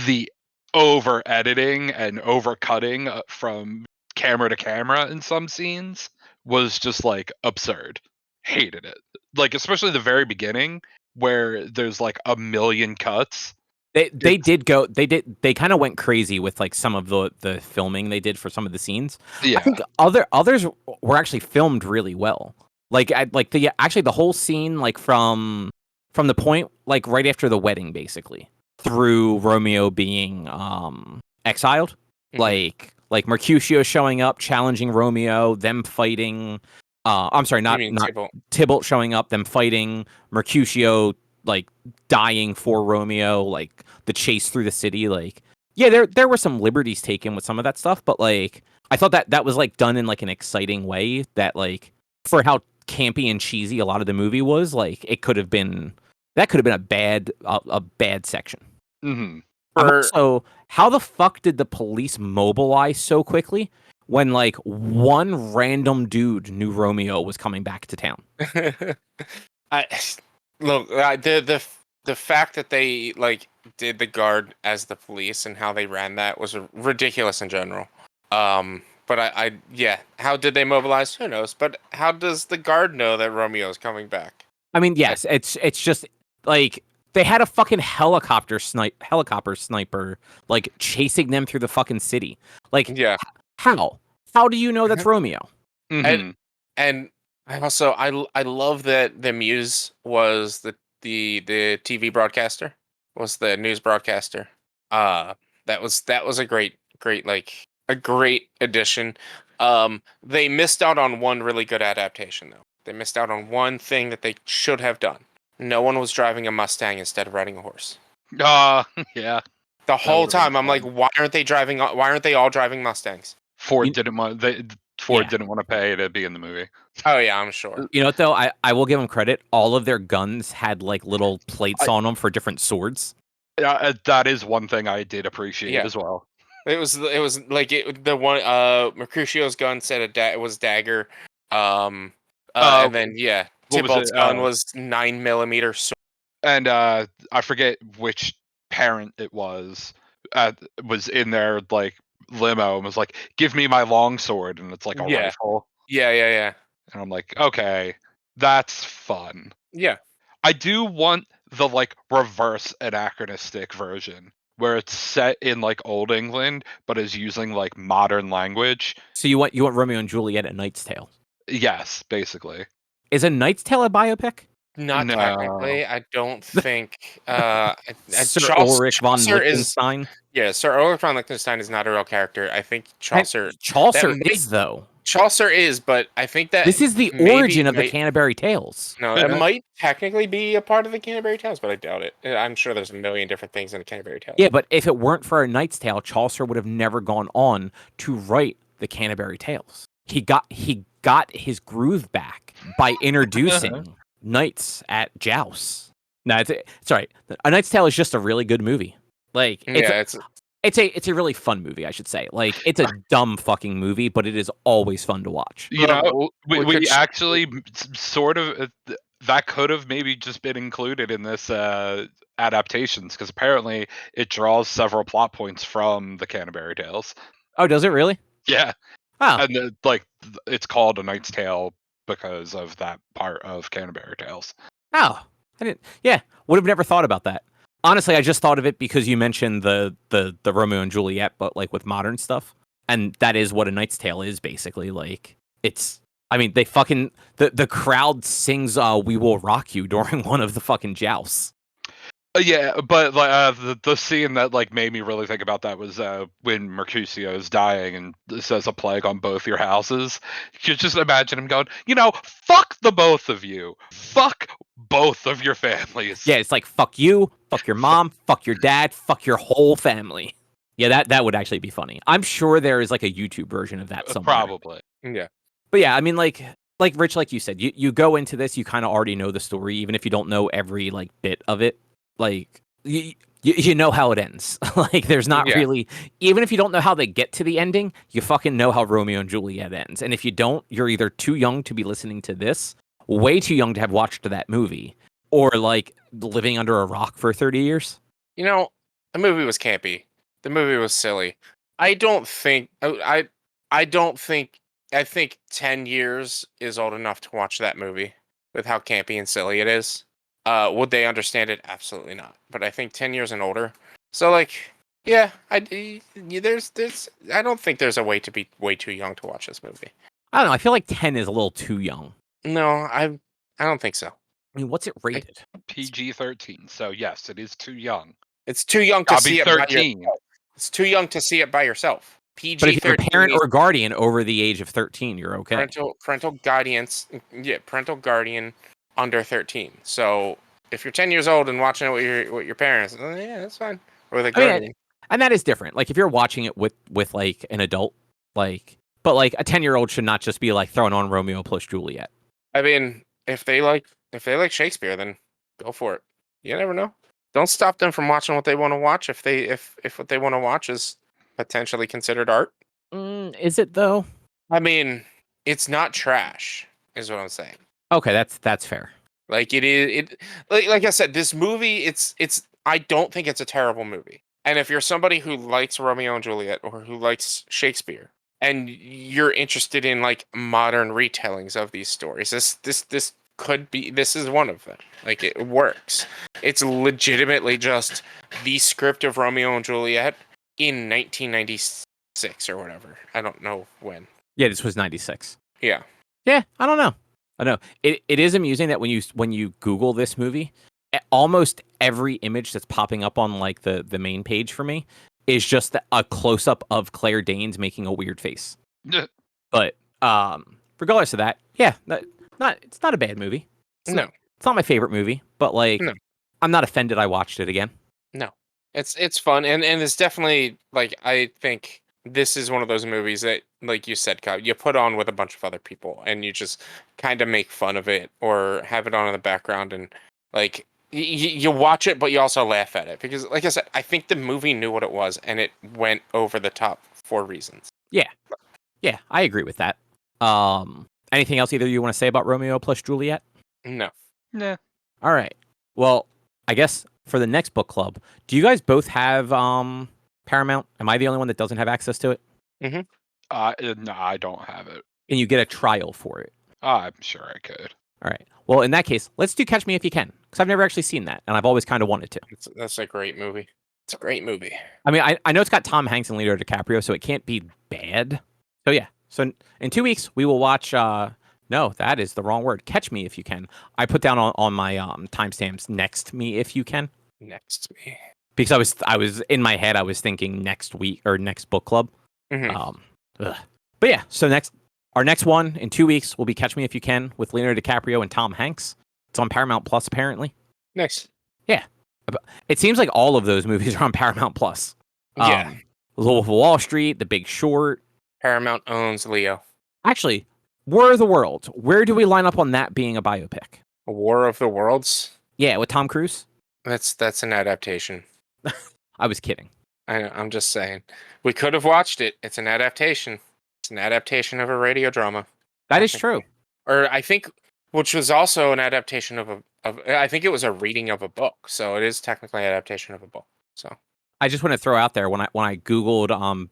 the over editing and over cutting from camera to camera in some scenes was just like absurd. Hated it. Like especially the very beginning where there's like a million cuts. They kind of went crazy with like some of the filming they did for some of the scenes. Yeah. I think others were actually filmed really well. Like the whole scene like from the point like right after the wedding basically through Romeo being exiled, Mm-hmm. like Mercutio showing up, challenging Romeo, them fighting. I'm sorry, not Tybalt showing up, them fighting, Mercutio like dying for Romeo, like the chase through the city. Like, yeah, there were some liberties taken with some of that stuff, but like I thought that was like done in like an exciting way that like for how campy and cheesy a lot of the movie was, like it could have been a bad section. Mm-hmm. So how the fuck did the police mobilize so quickly when like one random dude knew Romeo was coming back to town? The fact that they like did the guard as the police and how they ran that was ridiculous in general. But how did they mobilize? Who knows? But how does the guard know that Romeo is coming back? I mean, yes, it's just like they had a fucking helicopter sniper like chasing them through the fucking city. Like, yeah, how do you know that's Romeo? Mm-hmm. And I love that the Muse was the TV broadcaster, was the news broadcaster. That was a great like a great addition. They missed out on one really good adaptation though. They missed out on one thing that they should have done. No one was driving a Mustang instead of riding a horse. Yeah. The whole would've been time I'm like, fun. why aren't they all driving Mustangs? Ford You- didn't want Yeah. didn't want to pay to be in the movie. Oh yeah, I'm sure. You know what though? I will give them credit. All of their guns had like little plates I- on them for different swords. Yeah, that is one thing I did appreciate Yeah. as well. It was like the one Mercutio's gun said it was dagger, and then yeah, What was Tybalt's it? gun was 9 mm. And I forget which parent it was in their like limo and was like, "Give me my long sword," and it's like a Yeah. rifle. Yeah. And I'm like, okay, that's fun. Yeah. I do want the like reverse anachronistic version where it's set in like old England but is using like modern language. So you want Romeo and Juliet, A Knight's Tale. Yes, basically. Is A Knight's Tale a biopic? Not No. technically. I don't think. Sir Ulrich von Chaucer is Liechtenstein. Sir Ulrich von Liechtenstein is not a real character. I think Chaucer. Chaucer that is though. Chaucer is, but I think that This is the origin of the Canterbury Tales. No, it might technically be a part of the Canterbury Tales, but I doubt it. I'm sure there's a million different things in the Canterbury Tales. Yeah, but if it weren't for A Knight's Tale, Chaucer would have never gone on to write the Canterbury Tales. He got his groove back by introducing knights at jousts. No, it's all right. A Knight's Tale is just a really good movie. Like it's a really fun movie, I should say. Like it's a dumb fucking movie, but it is always fun to watch. You know, we actually sort of that could have maybe just been included in this adaptations because apparently it draws several plot points from the Canterbury Tales. Oh, does it really? Yeah. Oh. And it's called A Knight's Tale because of that part of Canterbury Tales. Oh, I didn't. Yeah, would have never thought about that. Honestly, I just thought of it because you mentioned the Romeo and Juliet, but like with modern stuff, and that is what A Knight's Tale is basically. Like it's. I mean, they fucking the crowd sings "We Will Rock You" during one of the fucking jousts. Yeah, but the scene that like made me really think about that was when Mercutio is dying and it says a plague on both your houses. You just imagine him going, fuck the both of you, fuck both of your families. Yeah, it's like fuck you, fuck your mom, fuck your dad, fuck your whole family. Yeah, that would actually be funny. I'm sure there is like a YouTube version of that somewhere. Probably. Yeah. But yeah, I mean, like Rich, like you said, you go into this, you kind of already know the story, even if you don't know every like bit of it. Like you know how it ends. Like there's not really, even if you don't know how they get to the ending, you fucking know how Romeo and Juliet ends. And if you don't, you're either too young to be listening to this, way too young to have watched that movie, or like living under a rock for 30 years. The movie was campy. The movie was silly. I think 10 years is old enough to watch that movie with how campy and silly it is. Would they understand it? Absolutely not. But I think 10 years and older. So like, yeah, I don't think there's a way to be way too young to watch this movie. I don't know. I feel like 10 is a little too young. No, I don't think so. I mean, what's it rated? PG-13. So yes, it is too young. It's too young to see it by 13. yourself. It's too young to see it by yourself. PG-13. But if you're a parent or guardian over the age of 13, you're okay. Parental guardians. Yeah, parental guardian under 13. So if you're 10 years old and watching it with your parents, yeah, that's fine. Or with a guardian. And that is different. Like if you're watching it with like an adult, like, but like a 10-year-old should not just be like throwing on Romeo plus Juliet. I mean, if they like Shakespeare, then go for it. You never know. Don't stop them from watching what they want to watch if what they want to watch is potentially considered art. Is it though? I mean, it's not trash, is what I'm saying. Okay, that's fair. Like it is. Like I said, this movie. It's. I don't think it's a terrible movie. And if you're somebody who likes Romeo and Juliet or who likes Shakespeare, and you're interested in like modern retellings of these stories, this could be. This is one of them. Like it works. It's legitimately just the script of Romeo and Juliet in 1996 or whatever. I don't know when. Yeah, this was 96. Yeah. Yeah, I don't know. I know it is amusing that when you Google this movie, almost every image that's popping up on like the main page for me is just a close up of Claire Danes making a weird face. But regardless of that, yeah, it's not a bad movie. It's not my favorite movie, but like I'm not offended I watched it again. No. It's fun and it's definitely like I think this is one of those movies that, like you said, Kyle, you put on with a bunch of other people and you just kind of make fun of it or have it on in the background and like you watch it, but you also laugh at it because, like I said, I think the movie knew what it was and it went over the top for reasons. Yeah, I agree with that. Anything else either you want to say about Romeo plus Juliet? No. Nah. All right. Well, I guess for the next book club, do you guys both have Paramount? Am I the only one that doesn't have access to it? Mm-hmm. No, I don't have it. And you get a trial for it. I'm sure I could. All right. Well, in that case, let's do Catch Me If You Can, because I've never actually seen that, and I've always kind of wanted to. That's a great movie. It's a great movie. I mean, I know it's got Tom Hanks and Leonardo DiCaprio, so it can't be bad. So yeah. So in 2 weeks, we will watch... no, that is the wrong word. Catch Me If You Can. I put down on my timestamps Next Me If You Can. Next Me. Because I was in my head, I was thinking next week or next book club. Mm-hmm. But yeah, so our next one in 2 weeks will be Catch Me If You Can with Leonardo DiCaprio and Tom Hanks. It's on Paramount Plus, apparently. Nice. Yeah. It seems like all of those movies are on Paramount Plus. Yeah. Wolf of Wall Street, The Big Short. Paramount owns Leo. Actually, War of the Worlds. Where do we line up on that being a biopic? War of the Worlds? Yeah, with Tom Cruise? That's an adaptation. I was kidding. I'm just saying. We could have watched it. It's an adaptation. It's an adaptation of a radio drama. That is true. Or I think, which was also an adaptation of I think it was a reading of a book. So it is technically an adaptation of a book. So I just want to throw out there when I Googled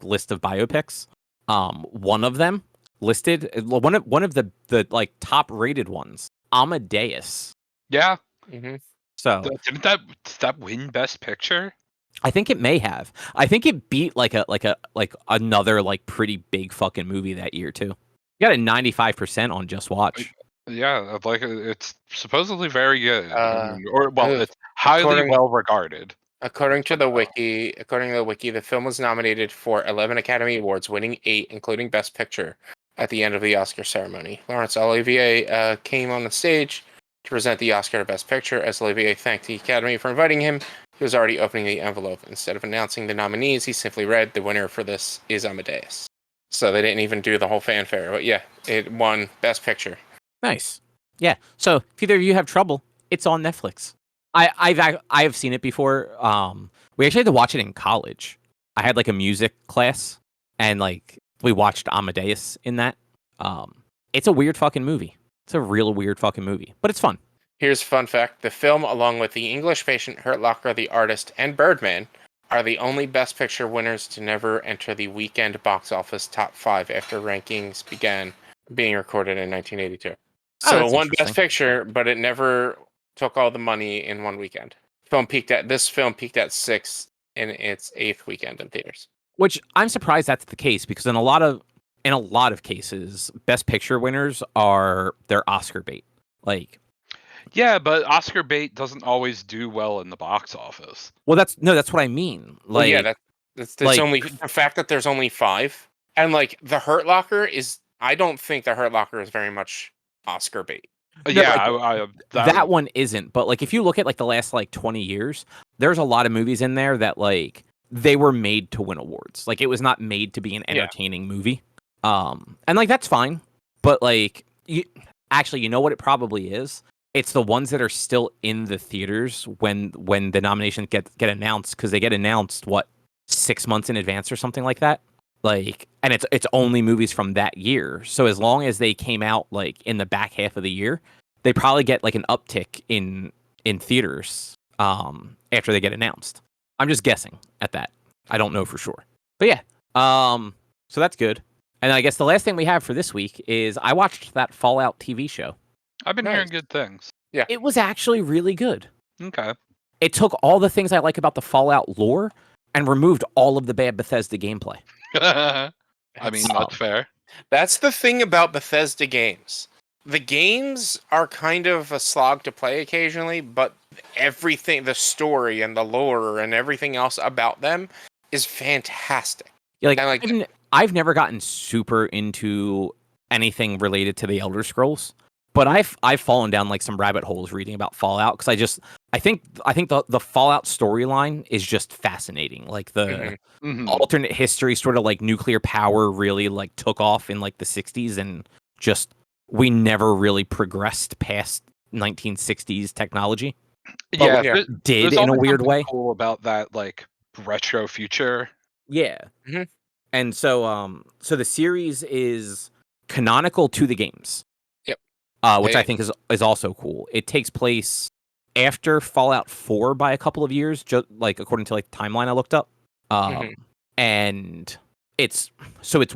list of biopics, one of them listed one of the like top rated ones, Amadeus. Yeah. Mm-hmm. So did that win Best Picture? I think it may have. I think it beat like another like pretty big fucking movie that year too. You got a 95% on Just Watch. Yeah, like it's supposedly very good, it's highly well regarded. According to the wiki, the film was nominated for 11 Academy Awards, winning 8, including Best Picture, at the end of the Oscar ceremony. Laurence Olivier came on the stage to present the Oscar to Best Picture. As Olivier thanked the Academy for inviting him, he was already opening the envelope. Instead of announcing the nominees, he simply read, "The winner for this is Amadeus." So they didn't even do the whole fanfare. But yeah, it won Best Picture. Nice. Yeah. So if either of you have trouble, it's on Netflix. I've seen it before. We actually had to watch it in college. I had like a music class, and like we watched Amadeus in that. It's a weird fucking movie. It's a real weird fucking movie, but it's fun. Here's a fun fact. The film, along with The English Patient, Hurt Locker, The Artist, and Birdman, are the only Best Picture winners to never enter the weekend box office top 5 after rankings began being recorded in 1982. So it won Best Picture, but it never took all the money in one weekend. This film peaked at 6 in its 8th weekend in theaters. Which I'm surprised that's the case, because in a lot of cases, Best Picture winners they're Oscar bait. Like, yeah, but Oscar bait doesn't always do well in the box office. Well, that's what I mean. Like, well, yeah, that's like, only the fact that there's only 5, and like the Hurt Locker is. I don't think the Hurt Locker is very much Oscar bait. Yeah, that one isn't. But like, if you look at like the last like 20 years, there's a lot of movies in there that like they were made to win awards. Like, it was not made to be an entertaining movie. And like that's fine. But like, you know what it probably is? It's the ones that are still in the theaters when the nominations get announced, because they get announced 6 months in advance or something like that. Like, and it's only movies from that year. So as long as they came out like in the back half of the year, they probably get like an uptick in theaters after they get announced. I'm just guessing at that. I don't know for sure. But yeah. So that's good. And I guess the last thing we have for this week is I watched that Fallout TV show. I've been hearing good things. Yeah. It was actually really good. Okay. It took all the things I like about the Fallout lore and removed all of the bad Bethesda gameplay. I mean, that's fair. That's the thing about Bethesda games. the games are kind of a slog to play occasionally, but everything, the story and the lore and everything else about them is fantastic. Yeah, like, And like, I've never gotten super into anything related to the Elder Scrolls, but I've fallen down like some rabbit holes reading about Fallout because I think the Fallout storyline is just fascinating. Like the alternate history, sort of like nuclear power really like took off in like the 60s, and just we never really progressed past 1960s technology. Yeah, Did there's in a always weird something way. cool about that like retro future. Yeah. Mhm. And so the series is canonical to the games. Yep. Which I think is also cool. It takes place after Fallout 4 by a couple of years, like according to like the timeline I looked up. And it's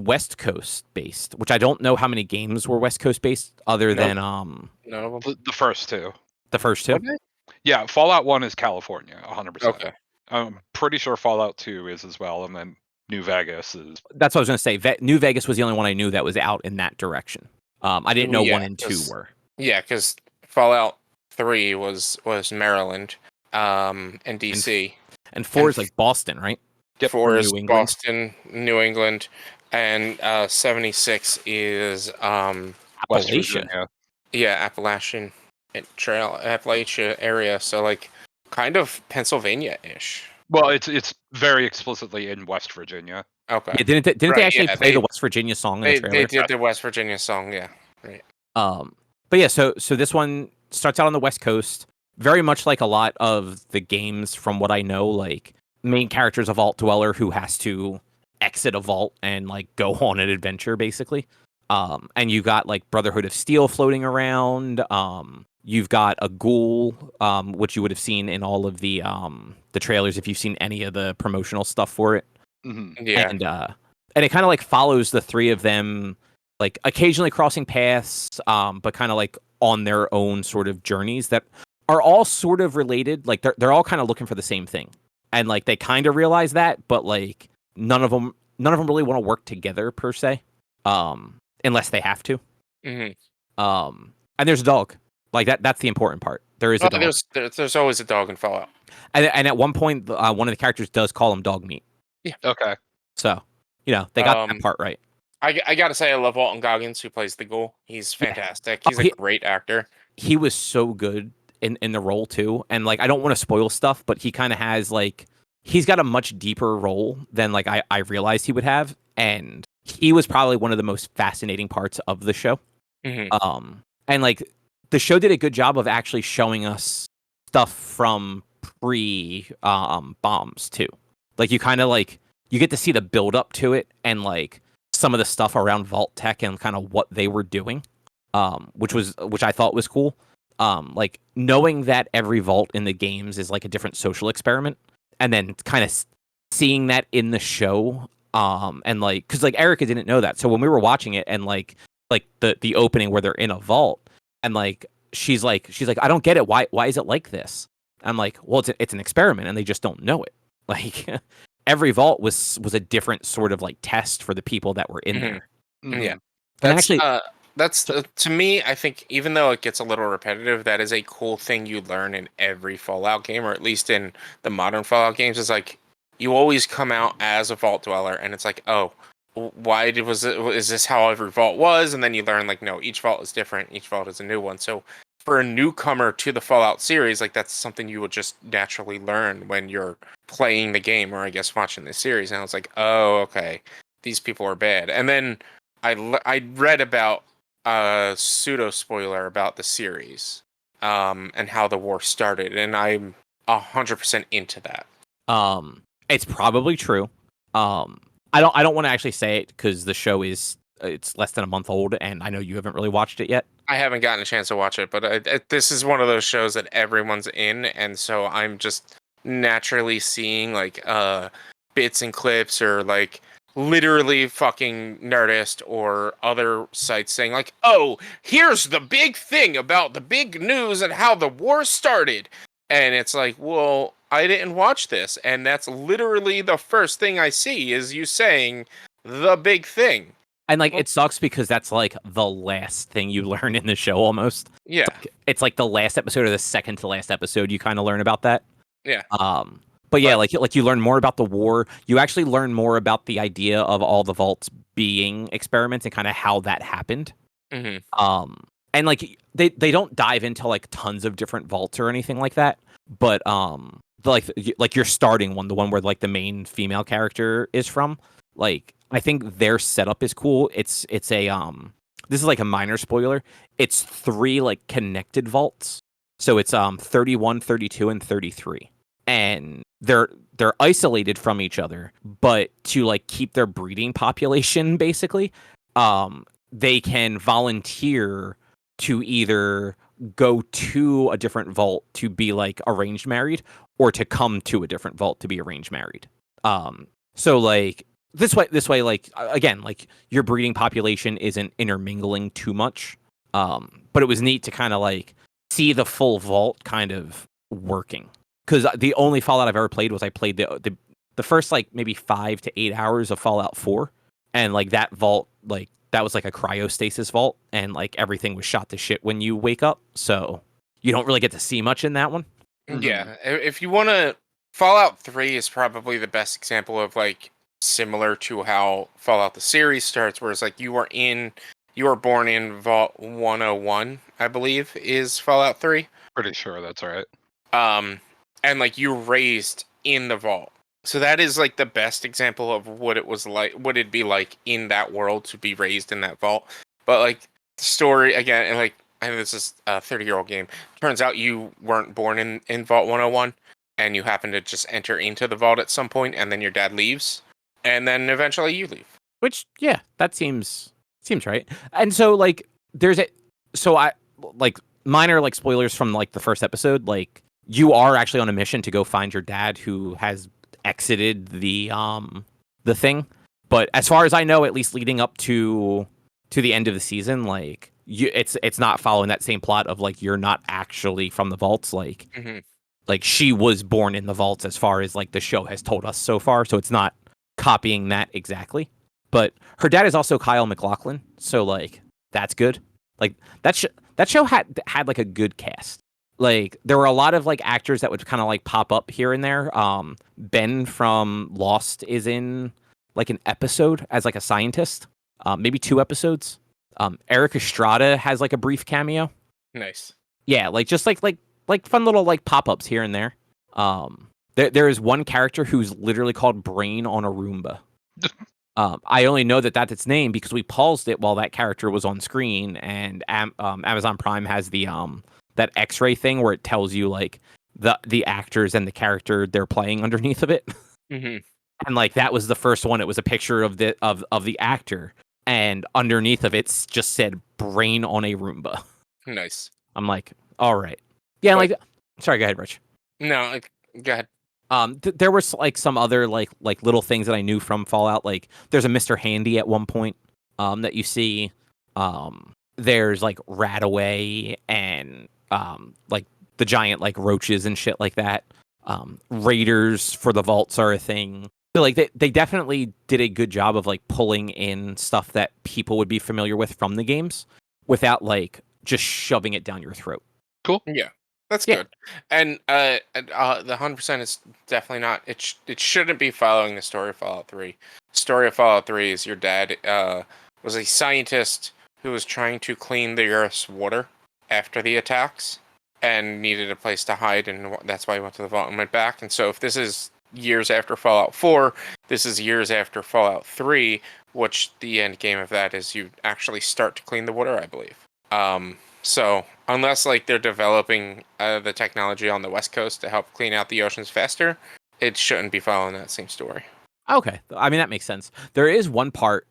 West Coast based, which I don't know how many games were West Coast based other than none of them. The first two. the first two. Okay. Yeah, Fallout 1 is California, 100%. Okay. I'm pretty sure Fallout 2 is as well, and then New Vegas is. That's what I was going to say. New Vegas was the only one I knew that was out in that direction. I didn't know 1 and 2 were. Yeah, because Fallout 3 was Maryland, and DC, and 4 is like Boston, right? Yep. 4 is New England. Boston, New England, and 76 is West Appalachia. Virginia. Yeah, Appalachian Appalachia area. So like kind of Pennsylvania-ish. Well, it's very explicitly in West Virginia. Okay. Yeah, didn't they Right, actually yeah, play the West Virginia song in the trailer? They did the West Virginia song, yeah. Right. But yeah, so this one starts out on the West Coast, very much like a lot of the games from what I know, like main character's a vault dweller who has to exit a vault and like go on an adventure basically. And you got like Brotherhood of Steel floating around. You've got a ghoul, which you would have seen in all of the trailers if you've seen any of the promotional stuff for it. Yeah. And it kind of like follows the three of them, like occasionally crossing paths, but kind of like on their own sort of journeys that are all sort of related. Like they're all kind of looking for the same thing, and like they kind of realize that, but like none of them really want to work together per se, unless they have to. And there's a dog. Like that's the important part. There is a dog. There's always a dog in Fallout. And at one point, one of the characters does call him dog meat. Yeah. Okay. So, they got that part right. I gotta say, I love Walton Goggins, who plays the ghoul. He's fantastic. He's a great actor. He was so good in the role too. And like, I don't want to spoil stuff, but he kind of has like, he's got a much deeper role than like I realized he would have. And he was probably one of the most fascinating parts of the show. And like the show did a good job of actually showing us stuff from pre bombs too. Like you kind of like, you get to see the build up to it and like some of the stuff around Vault Tech and kind of what they were doing, which I thought was cool. Like knowing that every vault in the games is like a different social experiment, and then kind of seeing that in the show, and like because like Erica didn't know that, so when we were watching it and like the opening where they're in a vault and like she's like I don't get it, why is it like this? I'm like, well, it's an experiment and they just don't know it. Like every vault was a different sort of like test for the people that were in there. Yeah, that's to me, I think even though it gets a little repetitive, that is a cool thing you learn in every Fallout game, or at least in the modern Fallout games. Is like you always come out as a vault dweller, and it's like, oh, is this how every vault was? And then you learn like, no, each vault is different. Each vault is a new one. So for a newcomer to the Fallout series, like that's something you would just naturally learn when you're playing the game, or I guess watching the series. And I was like, oh, okay, these people are bad. And then I read about a pseudo spoiler about the series, and how the war started, and I'm 100% into that. It's probably true. I don't want to actually say it because the show it's less than a month old, and I know you haven't really watched it yet. I haven't gotten a chance to watch it, but this is one of those shows that everyone's in, and so I'm just naturally seeing like bits and clips, or like literally fucking Nerdist or other sites saying like, oh, here's the big thing about the big news and how the war started. And it's like, well, I didn't watch this, and that's literally the first thing I see is you saying the big thing. And like it sucks because that's like the last thing you learn in the show almost. Yeah. It's like the last episode or the second to last episode you kind of learn about that. Yeah. But yeah, like you learn more about the war. You actually learn more about the idea of all the vaults being experiments and kind of how that happened. Mm-hmm. And like they don't dive into like tons of different vaults or anything like that. But like your starting one, the one where like the main female character is from, like I think their setup is cool. It's a this is like a minor spoiler. It's 3 like connected vaults. So it's 31, 32, and 33. And they're isolated from each other, but to like keep their breeding population basically, they can volunteer to either go to a different vault to be like arranged married or to come to a different vault to be arranged married. So like this way like again, like your breeding population isn't intermingling too much. But it was neat to kind of like see the full vault kind of working, because the only Fallout I've ever played was I played the first like maybe 5 to 8 hours of Fallout 4, and like that vault, like that was like a cryostasis vault, and like everything was shot to shit when you wake up, so you don't really get to see much in that one. Yeah, if you want to, Fallout 3 is probably the best example of like similar to how Fallout the series starts, where it's like you were born in Vault 101, I believe, is Fallout 3. Pretty sure that's right. And like you raised in the vault. So that is like the best example of what it was like, what it'd be like in that world to be raised in that vault. But like the story again, and like I know this is a 30-year-old game. Turns out you weren't born in Vault 101, and you happen to just enter into the vault at some point, and then your dad leaves, and then eventually you leave. Which, yeah, that seems right. And so like I like minor like spoilers from like the first episode, like you are actually on a mission to go find your dad who has exited the thing. But as far as I know, at least leading up to the end of the season, like it's not following that same plot of like you're not actually from the vaults, like like she was born in the vaults as far as like the show has told us so far, so it's not copying that exactly. But her dad is also Kyle MacLachlan, so like that's good. Like that show had like a good cast. Like there were a lot of like actors that would kind of like pop up here and there. Ben from Lost is in like an episode as like a scientist, maybe 2 episodes. Eric Estrada has like a brief cameo. Nice. Yeah, like just like fun little like pop-ups here and there. There is one character who's literally called Brain on a Roomba. I only know that's its name because we paused it while that character was on screen, and Amazon Prime has the that X-ray thing where it tells you like the actors and the character they're playing underneath of it. And like that was the first one. It was a picture of the actor, and underneath of it just said Brain on a Roomba. Nice. I'm like, all right, yeah. Like, sorry, go ahead, Rich. No, go ahead. There was like some other like little things that I knew from Fallout. Like there's a Mr. Handy at one point that you see. There's like Radaway and like the giant like roaches and shit like that. Raiders for the vaults are a thing. So like they definitely did a good job of like pulling in stuff that people would be familiar with from the games without like just shoving it down your throat. Cool. Yeah. That's good. And the 100% is definitely not. It shouldn't be following the story of Fallout 3. The story of Fallout 3 is your dad was a scientist who was trying to clean the Earth's water after the attacks and needed a place to hide, and that's why he went to the vault and went back. And so if this is years after Fallout 4, this is years after Fallout 3, which the end game of that is you actually start to clean the water, I believe. So unless like they're developing the technology on the West Coast to help clean out the oceans faster, it shouldn't be following that same story. Okay, I mean that makes sense. There is one part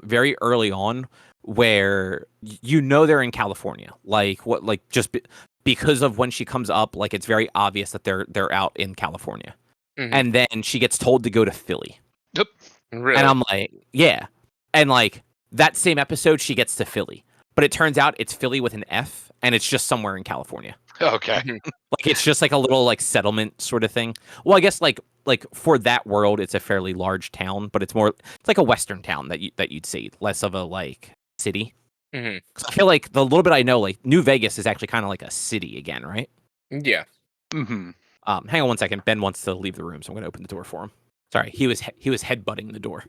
very early on where you know they're in California, like what, like just because of when she comes up, like it's very obvious that they're out in California, and then she gets told to go to Philly. Yep. Really? And I'm like, yeah, and like that same episode she gets to Philly. But it turns out it's Philly with an F, and it's just somewhere in California. Okay. Like it's just like a little like settlement sort of thing. Well, I guess like like for that world, it's a fairly large town, but it's like a western town that you'd see, less of a like city. Mm-hmm. 'Cause I feel like the little bit I know, like New Vegas is actually kind of like a city again, right? Yeah. Mm-hmm. Hang on one second. Ben wants to leave the room, so I'm going to open the door for him. Sorry, he was headbutting the door.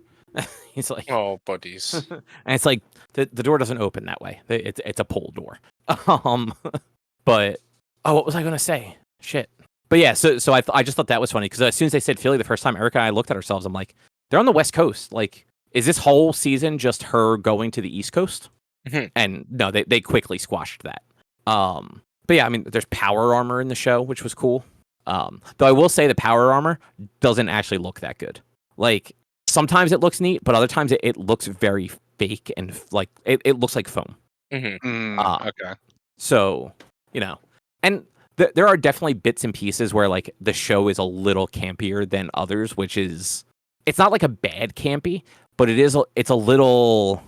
He's like, Oh, buddies. and it's like the door doesn't open that way. It's a pull door. But what was I going to say? Shit. But yeah, so I just thought that was funny because as soon as they said Philly the first time, Erica and I looked at ourselves. I'm like, they're on the West Coast. Like, is this whole season just her going to the East Coast? Mhm. And no, they quickly squashed that. But yeah, I mean, there's power armor in the show, which was cool. Though I will say the power armor doesn't actually look that good. Like sometimes it looks neat, but other times it looks very fake and like it looks like foam. Okay. So, and there are definitely bits and pieces where like the show is a little campier than others, which is it's not like a bad campy, but it's a little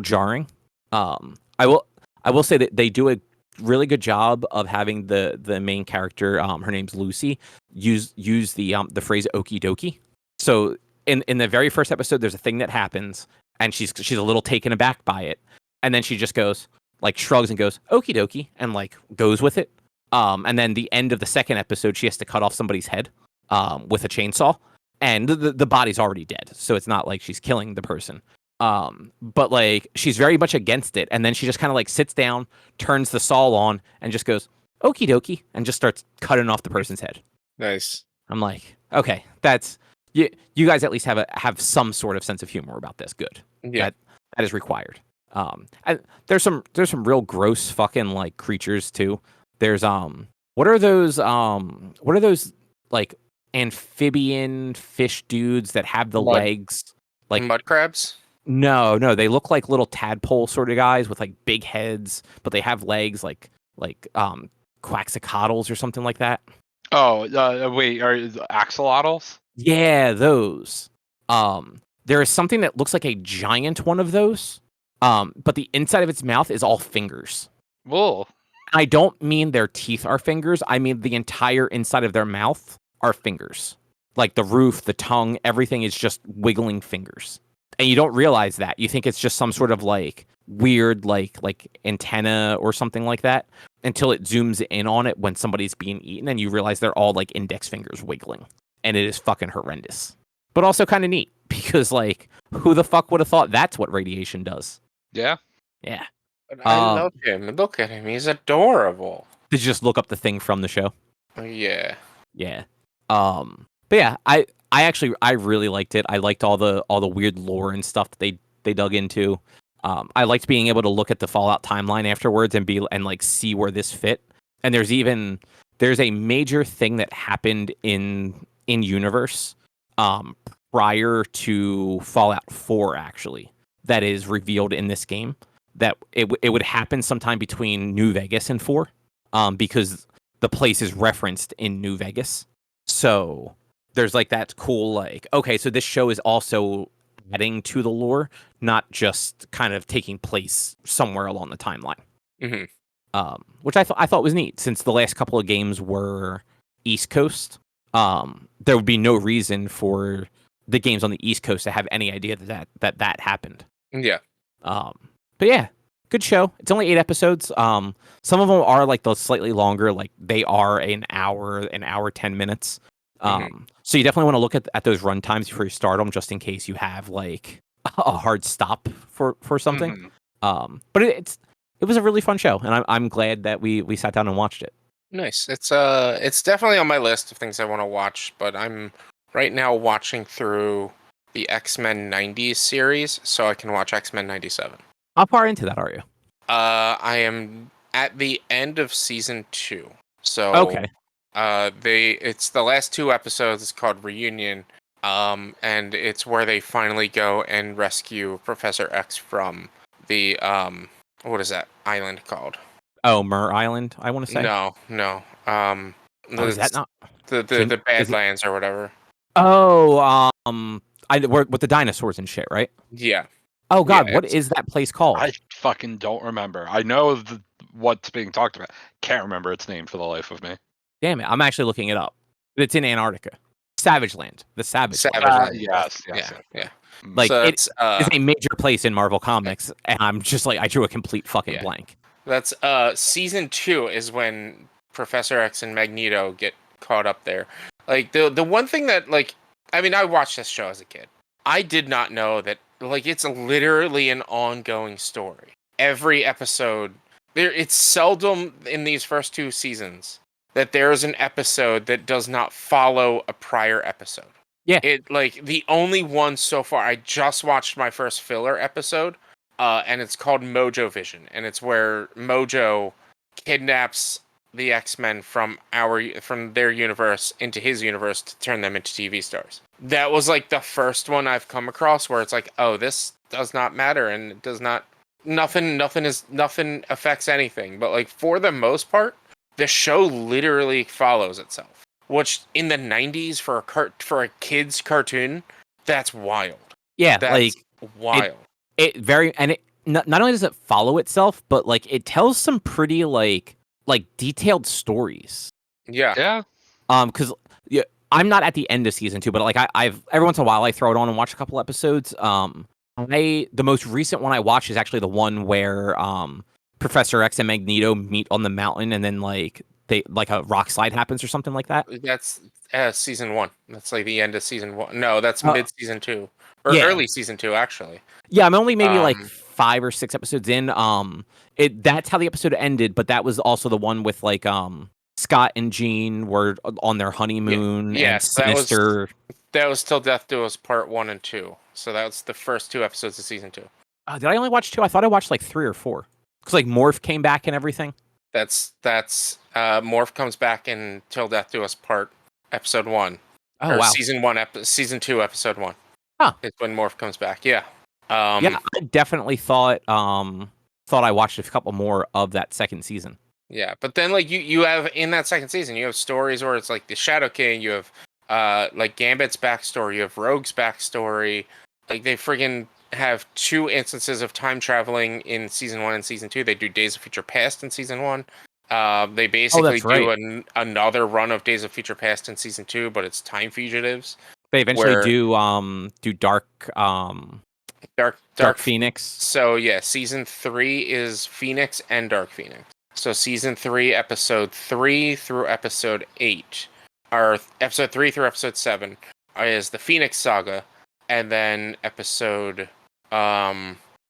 jarring. I will say that they do a really good job of having the main character, her name's Lucy, use the phrase okie dokie. So in the very first episode, there's a thing that happens, and she's a little taken aback by it, and then she just goes like shrugs and goes okie dokie and like goes with it. And then the end of the second episode, she has to cut off somebody's head with a chainsaw, and the body's already dead, so it's not like she's killing the person. But like she's very much against it, and then she just kind of like sits down, turns the saw on, and just goes okie dokie, and just starts cutting off the person's head. Nice. I'm like, okay, that's you guys at least have some sort of sense of humor about this. Good. Yeah. That is required. And there's some real gross fucking like creatures too. There's what are those like amphibian fish dudes that have the legs like mud crabs? No, they look like little tadpole sort of guys with like big heads, but they have legs like quaxicodals or something like that. Oh, wait, are axolotls? Yeah, those. There is something that looks like a giant one of those. But the inside of its mouth is all fingers. Whoa. I don't mean their teeth are fingers. I mean the entire inside of their mouth are fingers. Like the roof, the tongue, everything is just wiggling fingers. And you don't realize that. You think it's just some sort of like weird like antenna or something like that until it zooms in on it when somebody's being eaten and you realize they're all like index fingers wiggling. And it is fucking horrendous. But also kind of neat because like who the fuck would have thought that's what radiation does? Yeah. Yeah. But I love him. Look at him. He's adorable. Did you just look up the thing from the show? Yeah. Yeah. But yeah, I really liked it. I liked all the weird lore and stuff that they dug into. I liked being able to look at the Fallout timeline afterwards and like see where this fit. And there's a major thing that happened in universe prior to Fallout 4 actually that is revealed in this game that it would happen sometime between New Vegas and 4 because the place is referenced in New Vegas. So there's like that cool like okay, so this show is also adding to the lore, not just kind of taking place somewhere along the timeline. Mm-hmm. Which I thought was neat since the last couple of games were East Coast. There would be no reason for the games on the East Coast to have any idea that happened. Yeah. But yeah, good show. It's only 8 episodes. Some of them are like the slightly longer, like they are an hour 10 minutes. So you definitely want to look at those run times before you start them, just in case you have like a hard stop for something. Mm-hmm. But it was a really fun show, and I'm glad that we sat down and watched it. Nice. It's definitely on my list of things I want to watch, but I'm right now watching through the X-Men 90s series, so I can watch X-Men 97. How far into that are you? I am at the end of season 2. So Okay. It's the last 2 episodes. It's called Reunion. And it's where they finally go and rescue Professor X from the what is that island called? Oh, Mur Island, I want to say. No. Is that not the Badlands or whatever? Oh, with the dinosaurs and shit, right? Yeah. Oh God, Yeah, what is that place called? I fucking don't remember. I know what's being talked about. Can't remember its name for the life of me. Damn it, I'm actually looking it up. It's in Antarctica. Savage Land. The Savage Land. Savage Land. Yes. Yeah. Like So it that's is a major place in Marvel Comics, and I'm just like I drew a complete fucking blank. That's season 2 is when Professor X and Magneto get caught up there. Like the one thing that like I mean I watched this show as a kid. I did not know that like it's literally an ongoing story. Every episode it's seldom in these first 2 seasons that there is an episode that does not follow a prior episode. Yeah. It like the only one so far I just watched my first filler episode. And it's called Mojo Vision, and it's where Mojo kidnaps the X-Men from their universe into his universe to turn them into TV stars. That was like the first one I've come across where it's like, oh, this does not matter, and it does not nothing affects anything. But like for the most part, the show literally follows itself. Which in the 90s for a kid's cartoon, that's wild. Yeah, That's like wild. It not only does it follow itself, but like it tells some pretty like detailed stories. Yeah. Because I'm not at the end of season 2, but like I've every once in a while I throw it on and watch a couple episodes. The most recent one I watched is actually the one where Professor X and Magneto meet on the mountain, and then like they like a rock slide happens or something like that. That's season 1. That's like the end of season 1. No, that's mid season 2 or early season 2 actually. Yeah, I'm only maybe like 5 or 6 episodes in. That's how the episode ended, but that was also the one with like Scott and Jean were on their honeymoon and Sinister. That was Till Death Do Us Part 1 and 2. So that's the first 2 episodes of season 2. Did I only watch 2? I thought I watched like 3 or 4. Because like Morph came back and everything. That's Morph comes back in Till Death Do Us episode 1. Oh or wow. Season 2 episode 1. Huh. It's when Morph comes back. Yeah. Yeah, I definitely thought I watched a couple more of that second season. Yeah, but then like you have in that second season, you have stories where it's like the Shadow King, you have like Gambit's backstory, you have Rogue's backstory. Like they friggin' have 2 instances of time traveling in season 1 and season 2. They do Days of Future Past in season 1. They basically do another run of Days of Future Past in season 2, but it's time fugitives. They eventually do Dark Phoenix. So yeah, season 3 is Phoenix and Dark Phoenix. So season 3, episode 3 through episode 8, or episode 3 through episode 7 is the Phoenix Saga, and then episode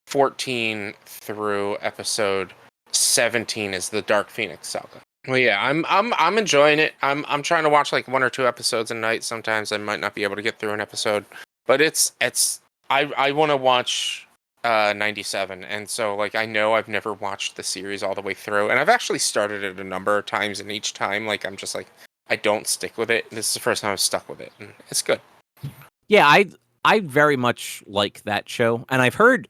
14 through episode 17 is the Dark Phoenix Saga. Well, yeah, I'm enjoying it. I'm trying to watch like 1 or 2 episodes a night. Sometimes I might not be able to get through an episode, but I want to watch 97, and so like I know I've never watched the series all the way through, and I've actually started it a number of times, and each time like I'm just like I don't stick with it. This is the first time I've stuck with it, and it's good. Yeah, I very much like that show, and I've heard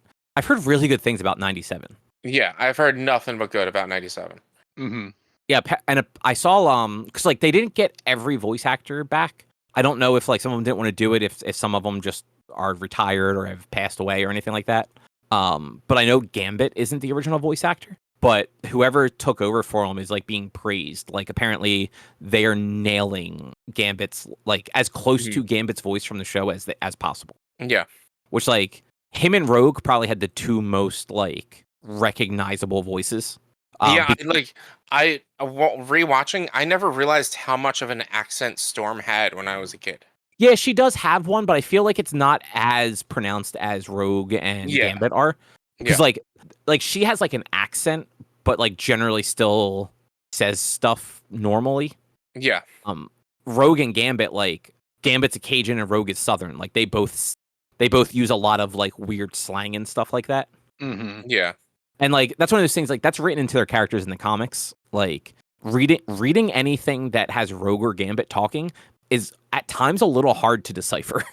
really good things about 97. Yeah, I've heard nothing but good about 97. Mm-hmm. Yeah, and I saw because like they didn't get every voice actor back. I don't know if like some of them didn't want to do it, if some of them just are retired or have passed away or anything like that. But I know Gambit isn't the original voice actor, but whoever took over for him is like being praised. Like apparently they are nailing Gambit's like as close to Gambit's voice from the show as possible. Yeah, which like him and Rogue probably had the 2 most like recognizable voices. Rewatching, I never realized how much of an accent Storm had when I was a kid. Yeah, she does have one, but I feel like it's not as pronounced as Rogue and Gambit are. Because like she has like an accent, but like generally still says stuff normally. Yeah. Rogue and Gambit, like Gambit's a Cajun and Rogue is Southern. Like they both use a lot of like weird slang and stuff like that. Mm-hmm. Yeah. And like that's one of those things like that's written into their characters in the comics. Like reading anything that has Rogue or Gambit talking is at times a little hard to decipher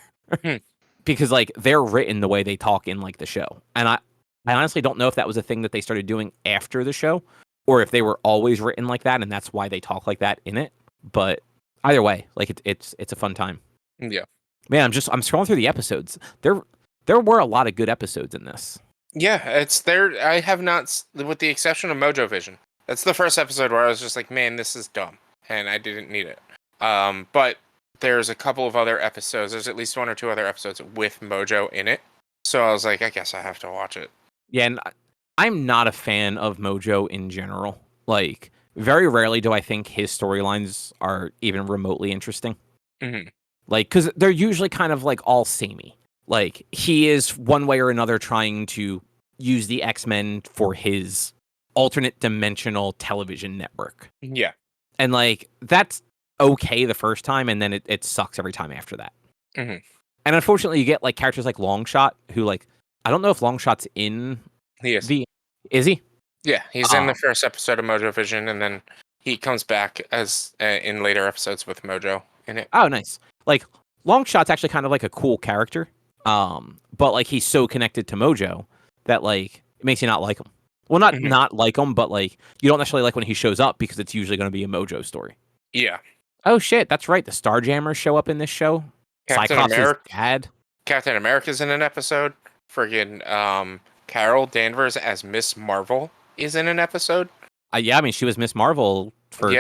because like they're written the way they talk in like the show. And I honestly don't know if that was a thing that they started doing after the show or if they were always written like that and that's why they talk like that in it. But either way, like it's a fun time. Yeah. Man, I'm scrolling through the episodes. There were a lot of good episodes in this. Yeah, it's there. I have not, with the exception of Mojo Vision. That's the first episode where I was just like, man, this is dumb, and I didn't need it. But there's a couple of other episodes. There's at least 1 or 2 other episodes with Mojo in it. So I was like, I guess I have to watch it. Yeah, and I'm not a fan of Mojo in general. Like, very rarely do I think his storylines are even remotely interesting. Mm-hmm. Like, because they're usually kind of like all samey. Like, he is one way or another trying to use the X-Men for his alternate dimensional television network. Yeah. And like, that's okay the first time, and then it sucks every time after that. Mm-hmm. And unfortunately, you get like characters like Longshot, who like, I don't know if Longshot's in He is. Is he? Yeah, he's in the first episode of Mojo Vision, and then he comes back as in later episodes with Mojo in it. Oh, nice. Like, Longshot's actually kind of like a cool character, but like he's so connected to Mojo that like it makes you not like him. Well, not like him, but like you don't necessarily like when he shows up because it's usually going to be a Mojo story. Yeah. Oh shit, that's right. The Starjammers show up in this show. Cyclops' dad. Captain America's in an episode. Friggin' Carol Danvers as Miss Marvel is in an episode. Yeah, I mean she was Miss Marvel for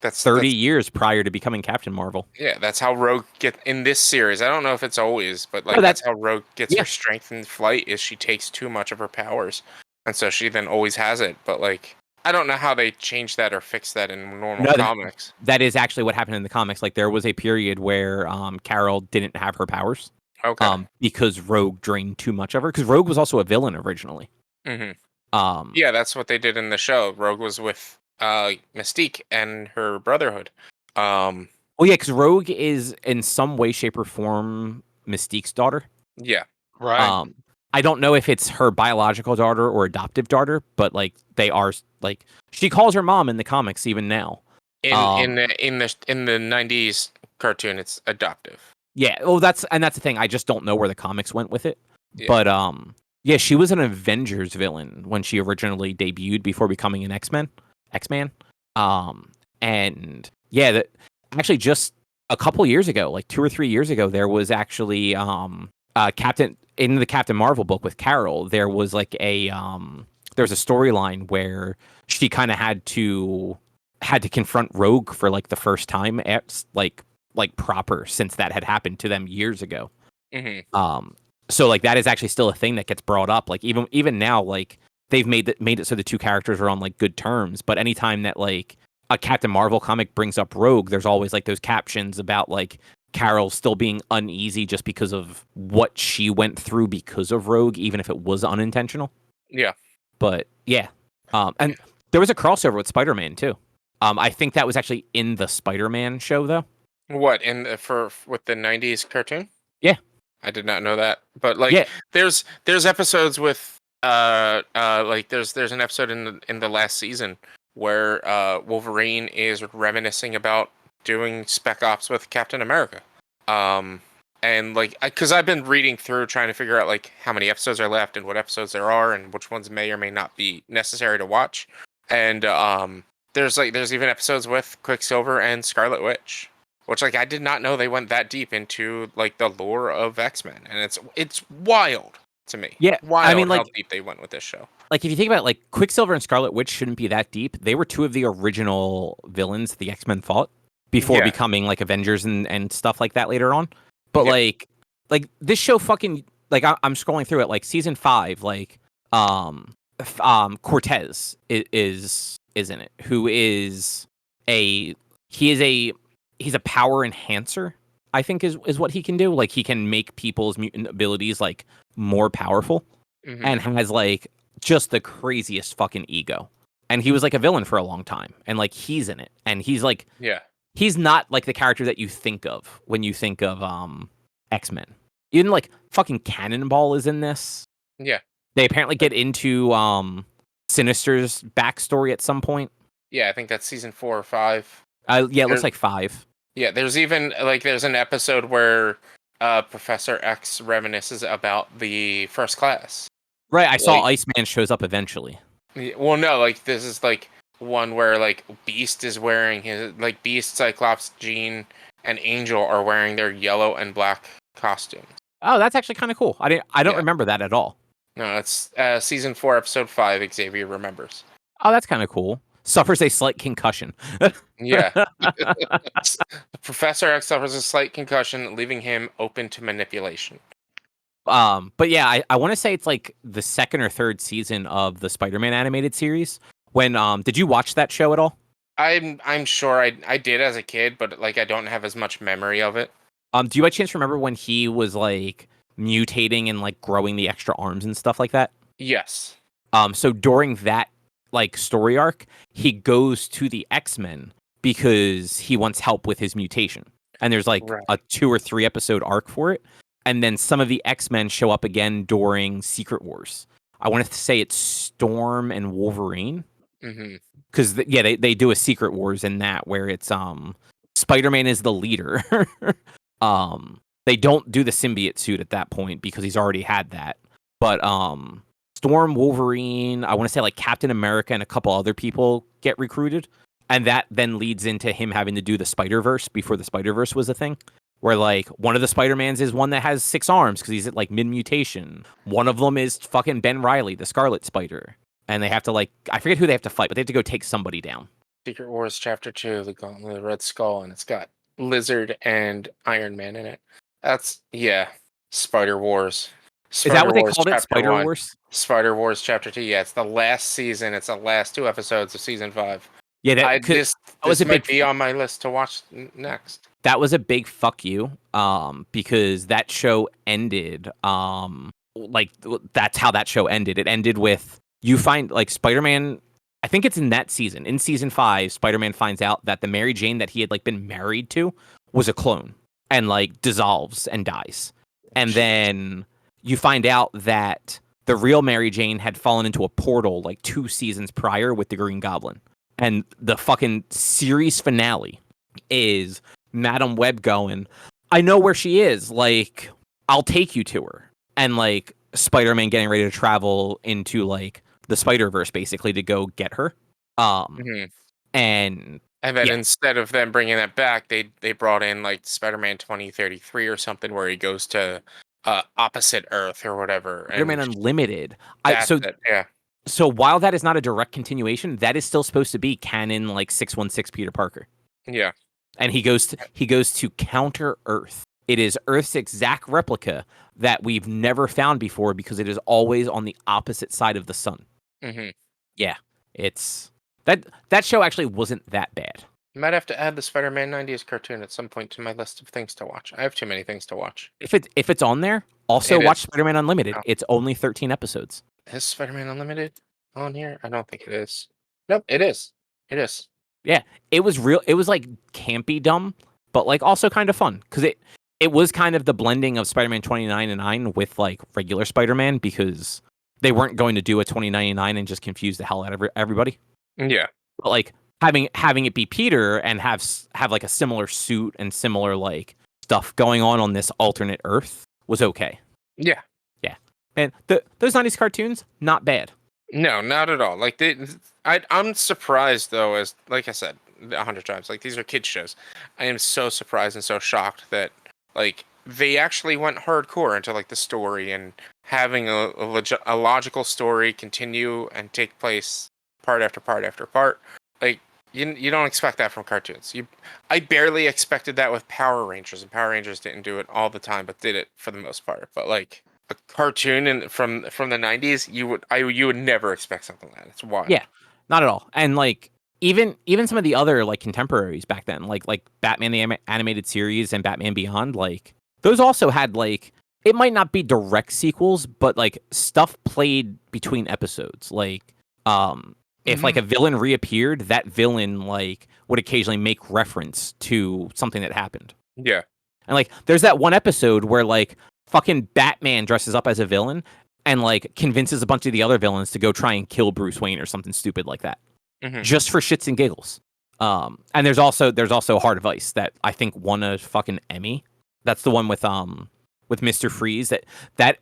that's 30 years prior to becoming Captain Marvel. Yeah, that's how Rogue get in this series. I don't know if it's always, but like that's how Rogue gets her strength in flight is she takes too much of her powers. And so she then always has it. But like I don't know how they change that or fix that in normal comics. That is actually what happened in the comics. Like there was a period where Carol didn't have her powers. Okay. Because Rogue drained too much of her. Because Rogue was also a villain originally. Mm-hmm. Yeah, that's what they did in the show. Rogue was with Mystique and her Brotherhood. Oh yeah, because Rogue is in some way, shape, or form Mystique's daughter. Yeah. Right. I don't know if it's her biological daughter or adoptive daughter, but like they are like she calls her mom in the comics even now. In the 90s cartoon, it's adoptive. Yeah, well that's the thing. I just don't know where the comics went with it. Yeah. But yeah, she was an Avengers villain when she originally debuted before becoming an X-Man. And yeah, that actually just a couple years ago, like 2 or 3 years ago, there was actually Captain in the Captain Marvel book with Carol. There was like a there's a storyline where she kind of had to confront Rogue for like the first time at like proper since that had happened to them years ago. Mm-hmm. So like that is actually still a thing that gets brought up. Like even now, like they've made it so the two characters are on like good terms. But anytime that like a Captain Marvel comic brings up Rogue, there's always like those captions about like Carol still being uneasy just because of what she went through because of Rogue, even if it was unintentional. Yeah. But yeah, and there was a crossover with Spider-Man too. I think that was actually in the Spider-Man show though. What with the 90s cartoon? Yeah. I did not know that. But like there's episodes with like there's an episode in the last season where Wolverine is reminiscing about doing Spec Ops with Captain America. And like cuz I've been reading through trying to figure out like how many episodes are left and what episodes there are and which ones may or may not be necessary to watch. And there's even episodes with Quicksilver and Scarlet Witch. Which, like, I did not know they went that deep into, like, the lore of X-Men. And it's wild to me. Yeah, wild I mean, like, how deep they went with this show. Like, if you think about it, like, Quicksilver and Scarlet Witch shouldn't be that deep. They were two of the original villains the X-Men fought before becoming, like, Avengers and stuff like that later on. But, like, this show fucking... Like, I'm scrolling through it, like, season 5, like, Cortez is in it, who is he's a power enhancer, I think is what he can do. Like he can make people's mutant abilities like more powerful and has like just the craziest fucking ego. And he was like a villain for a long time. And like he's in it. And he's like he's not like the character that you think of when you think of X-Men. Even like fucking Cannonball is in this. Yeah. They apparently get into Sinister's backstory at some point. Yeah, I think that's season 4 or 5. It looks like 5. Yeah, there's even like there's an episode where Professor X reminisces about the First Class. Right, I saw Iceman shows up eventually. Well, no, like this is like one where like Beast is wearing his like Beast, Cyclops, Jean, and Angel are wearing their yellow and black costumes. Oh, that's actually kind of cool. I don't remember that at all. No, it's season 4, episode 5. Xavier remembers. Oh, that's kind of cool. suffers a slight concussion. Yeah. Professor X suffers a slight concussion, leaving him open to manipulation. But yeah, I want to say it's like the second or third season of the Spider-Man animated series. When did you watch that show at all? I'm sure I did as a kid, but like I don't have as much memory of it. Do you by chance remember when he was like mutating and like growing the extra arms and stuff like that? Yes. So during that like story arc, he goes to the X-Men because he wants help with his mutation. And there's like a 2 or 3 episode arc for it. And then some of the X-Men show up again during Secret Wars. I want to say it's Storm and Wolverine. Because they do a Secret Wars in that where it's Spider-Man is the leader. They don't do the symbiote suit at that point because he's already had that. But Storm, Wolverine, I want to say like Captain America and a couple other people get recruited. And that then leads into him having to do the Spider-Verse before the Spider-Verse was a thing. Where like one of the Spider-Mans is one that has 6 arms because he's at like mid-mutation. One of them is fucking Ben Reilly, the Scarlet Spider. And they have to like, I forget who they have to fight, but they have to go take somebody down. Secret Wars Chapter 2, The Gauntlet of the Red Skull, and it's got Lizard and Iron Man in it. That's, yeah, Spider Wars. Is that what they called it? Spider Wars? Spider Wars Chapter 2, yeah, it's the last season. It's the last 2 episodes of Season 5. Yeah, this might be on my list to watch next. That was a big fuck you, because that show ended, like, that's how that show ended. It ended with, you find, like, Spider-Man, I think it's in that season. In season 5, Spider-Man finds out that the Mary Jane that he had, like, been married to was a clone and, like, dissolves and dies. And then you find out that the real Mary Jane had fallen into a portal, like, 2 seasons prior with the Green Goblin. And the fucking series finale is Madam Web going, I know where she is. Like, I'll take you to her. And, like, Spider-Man getting ready to travel into, like, the Spider-Verse, basically, to go get her. And then instead of them bringing that back, they brought in, like, Spider-Man 2033 or something where he goes to opposite Earth or whatever. Spider-Man Unlimited. So while that is not a direct continuation, that is still supposed to be canon, like 616 Peter Parker. Yeah. And he goes to counter Earth. It is Earth's exact replica that we've never found before because it is always on the opposite side of the sun. Yeah, it's that show actually wasn't that bad. I might have to add the Spider-Man 90s cartoon at some point to my list of things to watch. I have too many things to watch. If it's on there, also watch Spider-Man Unlimited. It's only 13 episodes. Is Spider-Man Unlimited on here? I don't think it is. Nope, it is. It is. Yeah, it was real. It was like campy dumb, but like also kind of fun because it was kind of the blending of Spider-Man 2099 with like regular Spider-Man because they weren't going to do a 2099 and just confuse the hell out of everybody. Yeah, but like having it be Peter and have like a similar suit and similar like stuff going on this alternate Earth was okay. Yeah. And those 90s cartoons, not bad. No, not at all. Like I'm surprised though, as like I said 100 times, like these are kids shows. I am so surprised and so shocked that like they actually went hardcore into like the story and having a logical story continue and take place part after part after part. Like you don't expect that from cartoons. I barely expected that with Power Rangers, and Power Rangers didn't do it all the time, but did it for the most part. But like a cartoon from the 90s, you would never expect something like that. It's wild. Yeah, not at all. And like even some of the other like contemporaries back then, like Batman the Animated Series and Batman Beyond, like those also had like, it might not be direct sequels, but like stuff played between episodes. Like if like a villain reappeared, that villain like would occasionally make reference to something that happened. Yeah. And like there's that one episode where like fucking Batman dresses up as a villain and like convinces a bunch of the other villains to go try and kill Bruce Wayne or something stupid like that, just for shits and giggles. And there's also Heart of Ice that I think won a fucking Emmy. That's the one with Mr. Freeze. That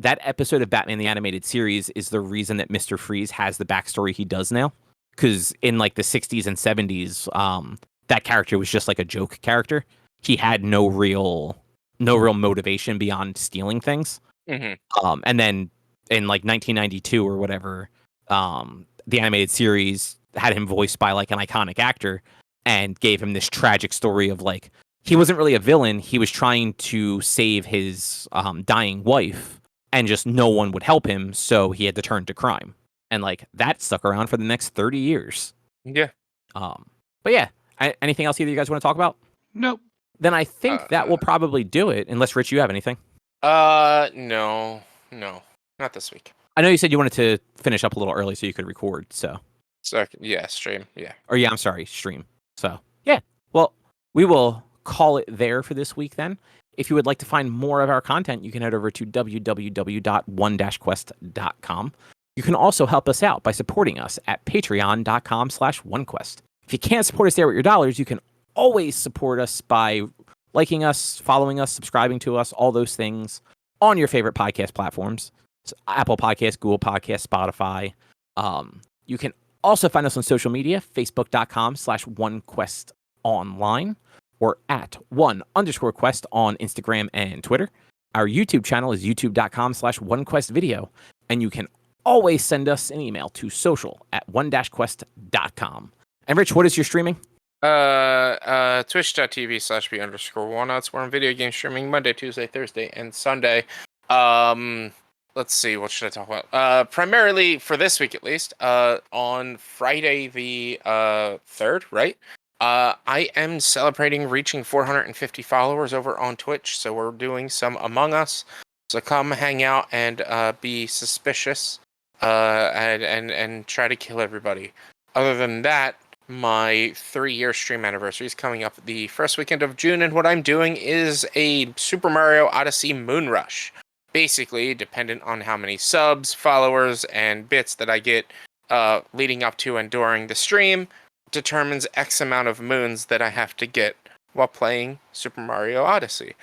episode of Batman the Animated Series is the reason that Mr. Freeze has the backstory he does now. Because in like the 60s and 70s, that character was just like a joke character. He had no real motivation beyond stealing things. And then in like 1992 or whatever, the animated series had him voiced by like an iconic actor and gave him this tragic story of like he wasn't really a villain. He was trying to save his dying wife, and just no one would help him, so he had to turn to crime. And like that stuck around for the next 30 years. Yeah. But yeah, anything else either you guys want to talk about? Nope. Then I think that will probably do it. Unless Rich, you have anything? No, not this week. I know you said you wanted to finish up a little early so you could record. So Yeah, stream. Yeah. Or yeah, I'm sorry, stream. So yeah, well, we will call it there for this week then. If you would like to find more of our content, you can head over to www.one-quest.com. You can also help us out by supporting us at patreon.com/onequest. If you can't support us there with your dollars, you can always support us by liking us, following us, subscribing to us, all those things on your favorite podcast platforms. So Apple Podcasts, Google Podcasts, Spotify. You can also find us on social media, facebook.com/onequestonline or at @1_quest on Instagram and Twitter. Our YouTube channel is youtube.com/onequestvideo. And you can always send us an email to social@one-quest.com. And Rich, what is your streaming? Twitch.tv/B_Walnuts. We're on video game streaming Monday, Tuesday, Thursday, and Sunday. Let's see, what should I talk about? Primarily for this week at least, on Friday the 3rd, right? I am celebrating reaching 450 followers over on Twitch, so we're doing some Among Us. So come hang out and be suspicious, and try to kill everybody. Other than that, my 3-year stream anniversary is coming up the first weekend of June, and what I'm doing is a Super Mario Odyssey Moon Rush. Basically, dependent on how many subs, followers, and bits that I get leading up to and during the stream, determines X amount of moons that I have to get while playing Super Mario Odyssey.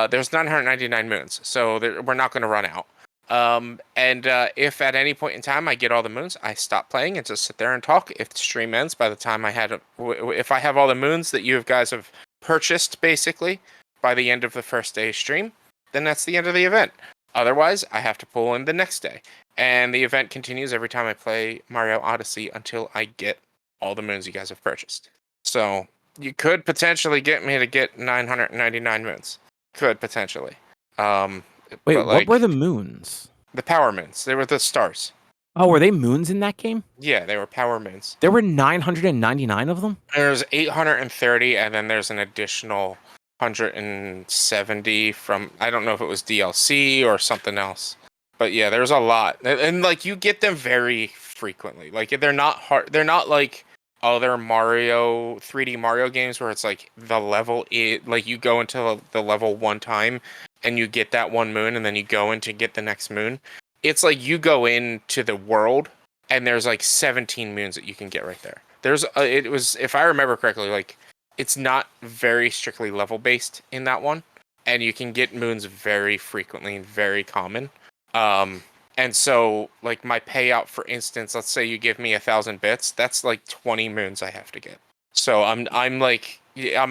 There's 999 moons, so we're not going to run out. If at any point in time I get all the moons, I stop playing and just sit there and talk. If the stream ends by the time if I have all the moons that you guys have purchased, basically, by the end of the first day's stream, then that's the end of the event. Otherwise, I have to pull in the next day. And the event continues every time I play Mario Odyssey until I get all the moons you guys have purchased. So you could potentially get me to get 999 moons. Could potentially. Wait, what were the moons? The power moons. They were the stars. Oh, were they moons in that game? Yeah, they were power moons. There were 999 of them? There's 830, and then there's an additional 170 from, I don't know if it was DLC or something else. But yeah, there's a lot. And like, you get them very frequently. Like, they're not hard. They're not like other 3D Mario games where it's like the level like you go into the level one time and you get that one moon and then you go in to get the next moon. It's like you go into the world and there's like 17 moons that you can get right there. It was, if I remember correctly, like, it's not very strictly level based in that one, and you can get moons very frequently and very common. And so, like, my payout, for instance, let's say you give me 1,000 bits, that's like 20 moons I have to get. So I'm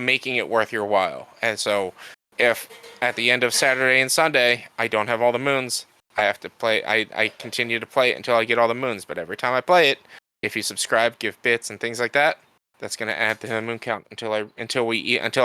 making it worth your while. And so, if at the end of Saturday and Sunday I don't have all the moons, I have to play. I continue to play it until I get all the moons. But every time I play it, if you subscribe, give bits and things like that, that's going to add to the moon count until I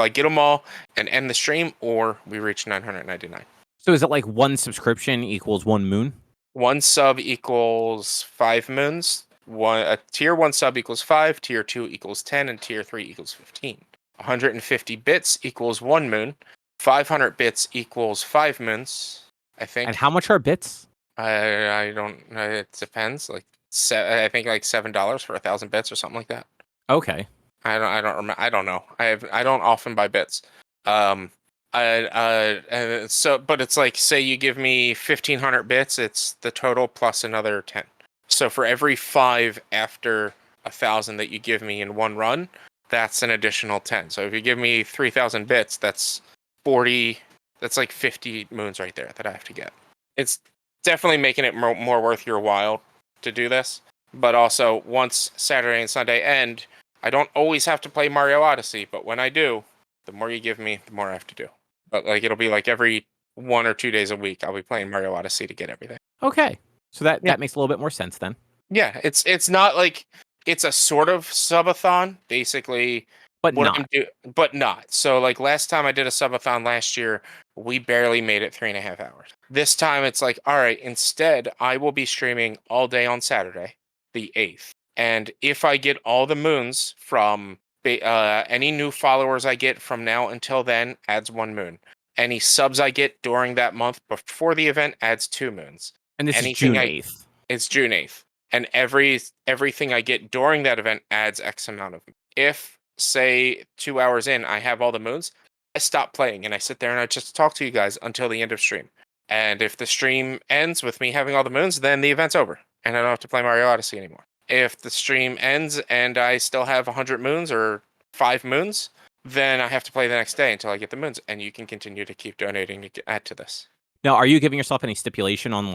get them all and end the stream, or we reach 999. So is it like one subscription equals one moon? One sub equals 5 moons. A tier 1 sub equals 5, tier 2 equals 10, and tier 3 equals 15. 150 bits equals 1 moon. 500 bits equals 5 moons, I think. And how much are bits? I don't know. It depends. Like, I think like $7 for 1,000 bits or something like that. Okay. I don't remember. I don't know. I don't often buy bits. But it's like, say you give me 1,500 bits, it's the total plus another 10. So for every 5 after 1,000 that you give me in one run, that's an additional 10. So if you give me 3,000 bits, that's 40. That's like 50 moons right there that I have to get. It's definitely making it more worth your while to do this. But also, once Saturday and Sunday end, I don't always have to play Mario Odyssey, but when I do, the more you give me, the more I have to do. But like, it'll be like every 1 or 2 days a week, I'll be playing Mario Odyssey to get everything. Okay. So that makes a little bit more sense then. Yeah, it's not like it's a sort of subathon, basically. But What not. I'm but not. So like last time I did a subathon last year, we barely made it 3.5 hours. This time it's like, all right, instead I will be streaming all day on Saturday, the 8th. And if I get all the moons from any new followers I get from now until then, adds 1 moon. Any subs I get during that month before the event adds 2 moons. And this Anything is June 8th. It's June 8th. And everything I get during that event adds X amount of. If, say, 2 hours in, I have all the moons, I stop playing and I sit there and I just talk to you guys until the end of stream. And if the stream ends with me having all the moons, then the event's over. And I don't have to play Mario Odyssey anymore. If the stream ends and I still have 100 moons or 5 moons, then I have to play the next day until I get the moons. And you can continue to keep donating to add to this. Now, are you giving yourself any stipulation on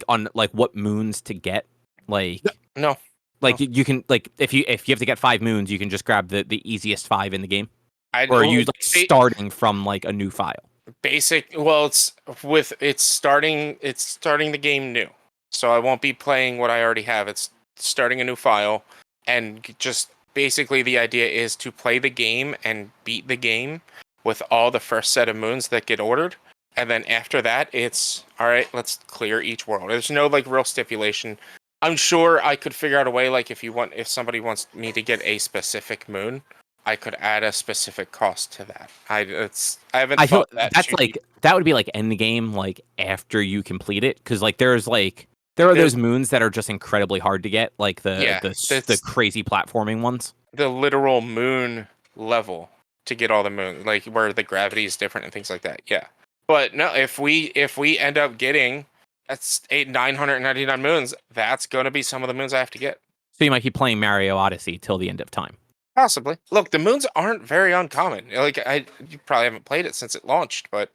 on what moons to get? Like No. Like you can if you have to get 5 moons, you can just grab the easiest 5 in the game. Or are you starting from like a new file? It's starting the game new. So I won't be playing what I already have. It's starting a new file, and just basically the idea is to play the game and beat the game with all the first set of moons that get ordered. And then after that, it's all right, let's clear each world. There's no like real stipulation. I'm sure I could figure out a way, like if somebody wants me to get a specific moon, I could add a specific cost to that. I haven't thought that. That would be like end game, like after you complete it, because like there are those moons that are just incredibly hard to get, like the crazy platforming ones. The literal moon level to get all the moons, like where the gravity is different and things like that. Yeah, but no, if we end up getting 999 moons, that's going to be some of the moons I have to get. So you might be playing Mario Odyssey till the end of time. Possibly. Look, the moons aren't very uncommon. Like you probably haven't played it since it launched, but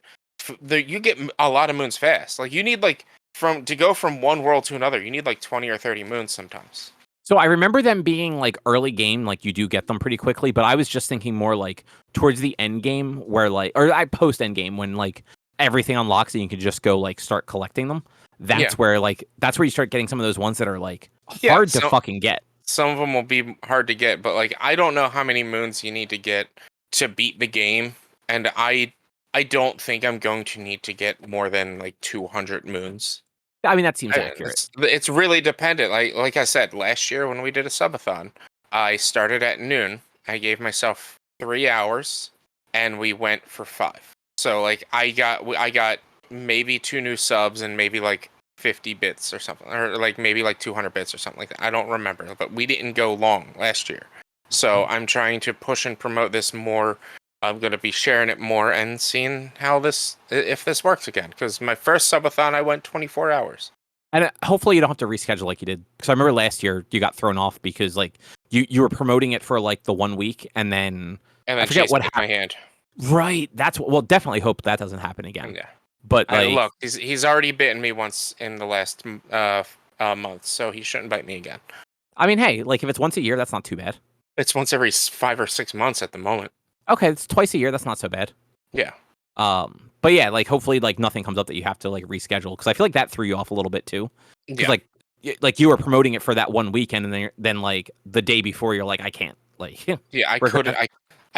you get a lot of moons fast. Like you need to go from one world to another, you need like 20 or 30 moons sometimes. So I remember them being like early game, like you do get them pretty quickly, but I was just thinking more like towards the end game where post end game when like everything unlocks and you can just go like start collecting them. That's where you start getting some of those ones that are like hard to fucking get. Some of them will be hard to get, but like I don't know how many moons you need to get to beat the game, and I don't think I'm going to need to get more than like 200 moons. I mean, that seems accurate. It's really dependent. Like I said, last year when we did a subathon, I started at noon. I gave myself 3 hours, and we went for 5. So like I got maybe 2 new subs and maybe like 50 bits or something, or like maybe like 200 bits or something like that. I don't remember, but we didn't go long last year. So I'm trying to push and promote this more. I'm going to be sharing it more and seeing if this works again. Because my first subathon, I went 24 hours. And hopefully you don't have to reschedule like you did. Because I remember last year you got thrown off because like you were promoting it for like the 1 week and then I forget what happened. My hand. Right. Definitely hope that doesn't happen again. Yeah. But like, look, he's already bitten me once in the last month, so he shouldn't bite me again. I mean, hey, like if it's once a year, that's not too bad. It's once every 5 or 6 months at the moment. Okay, it's twice a year. That's not so bad. Yeah. But yeah, like hopefully like nothing comes up that you have to like reschedule because I feel like that threw you off a little bit too. Yeah. Like you were promoting it for that 1 weekend and then like the day before you're like I can't like. Yeah, I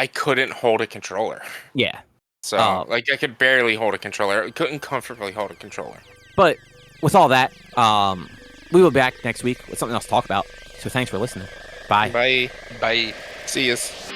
couldn't hold a controller. Yeah. So I could barely hold a controller. I couldn't comfortably hold a controller. But with all that, we will be back next week with something else to talk about. So thanks for listening. Bye. Bye. Bye. See yous.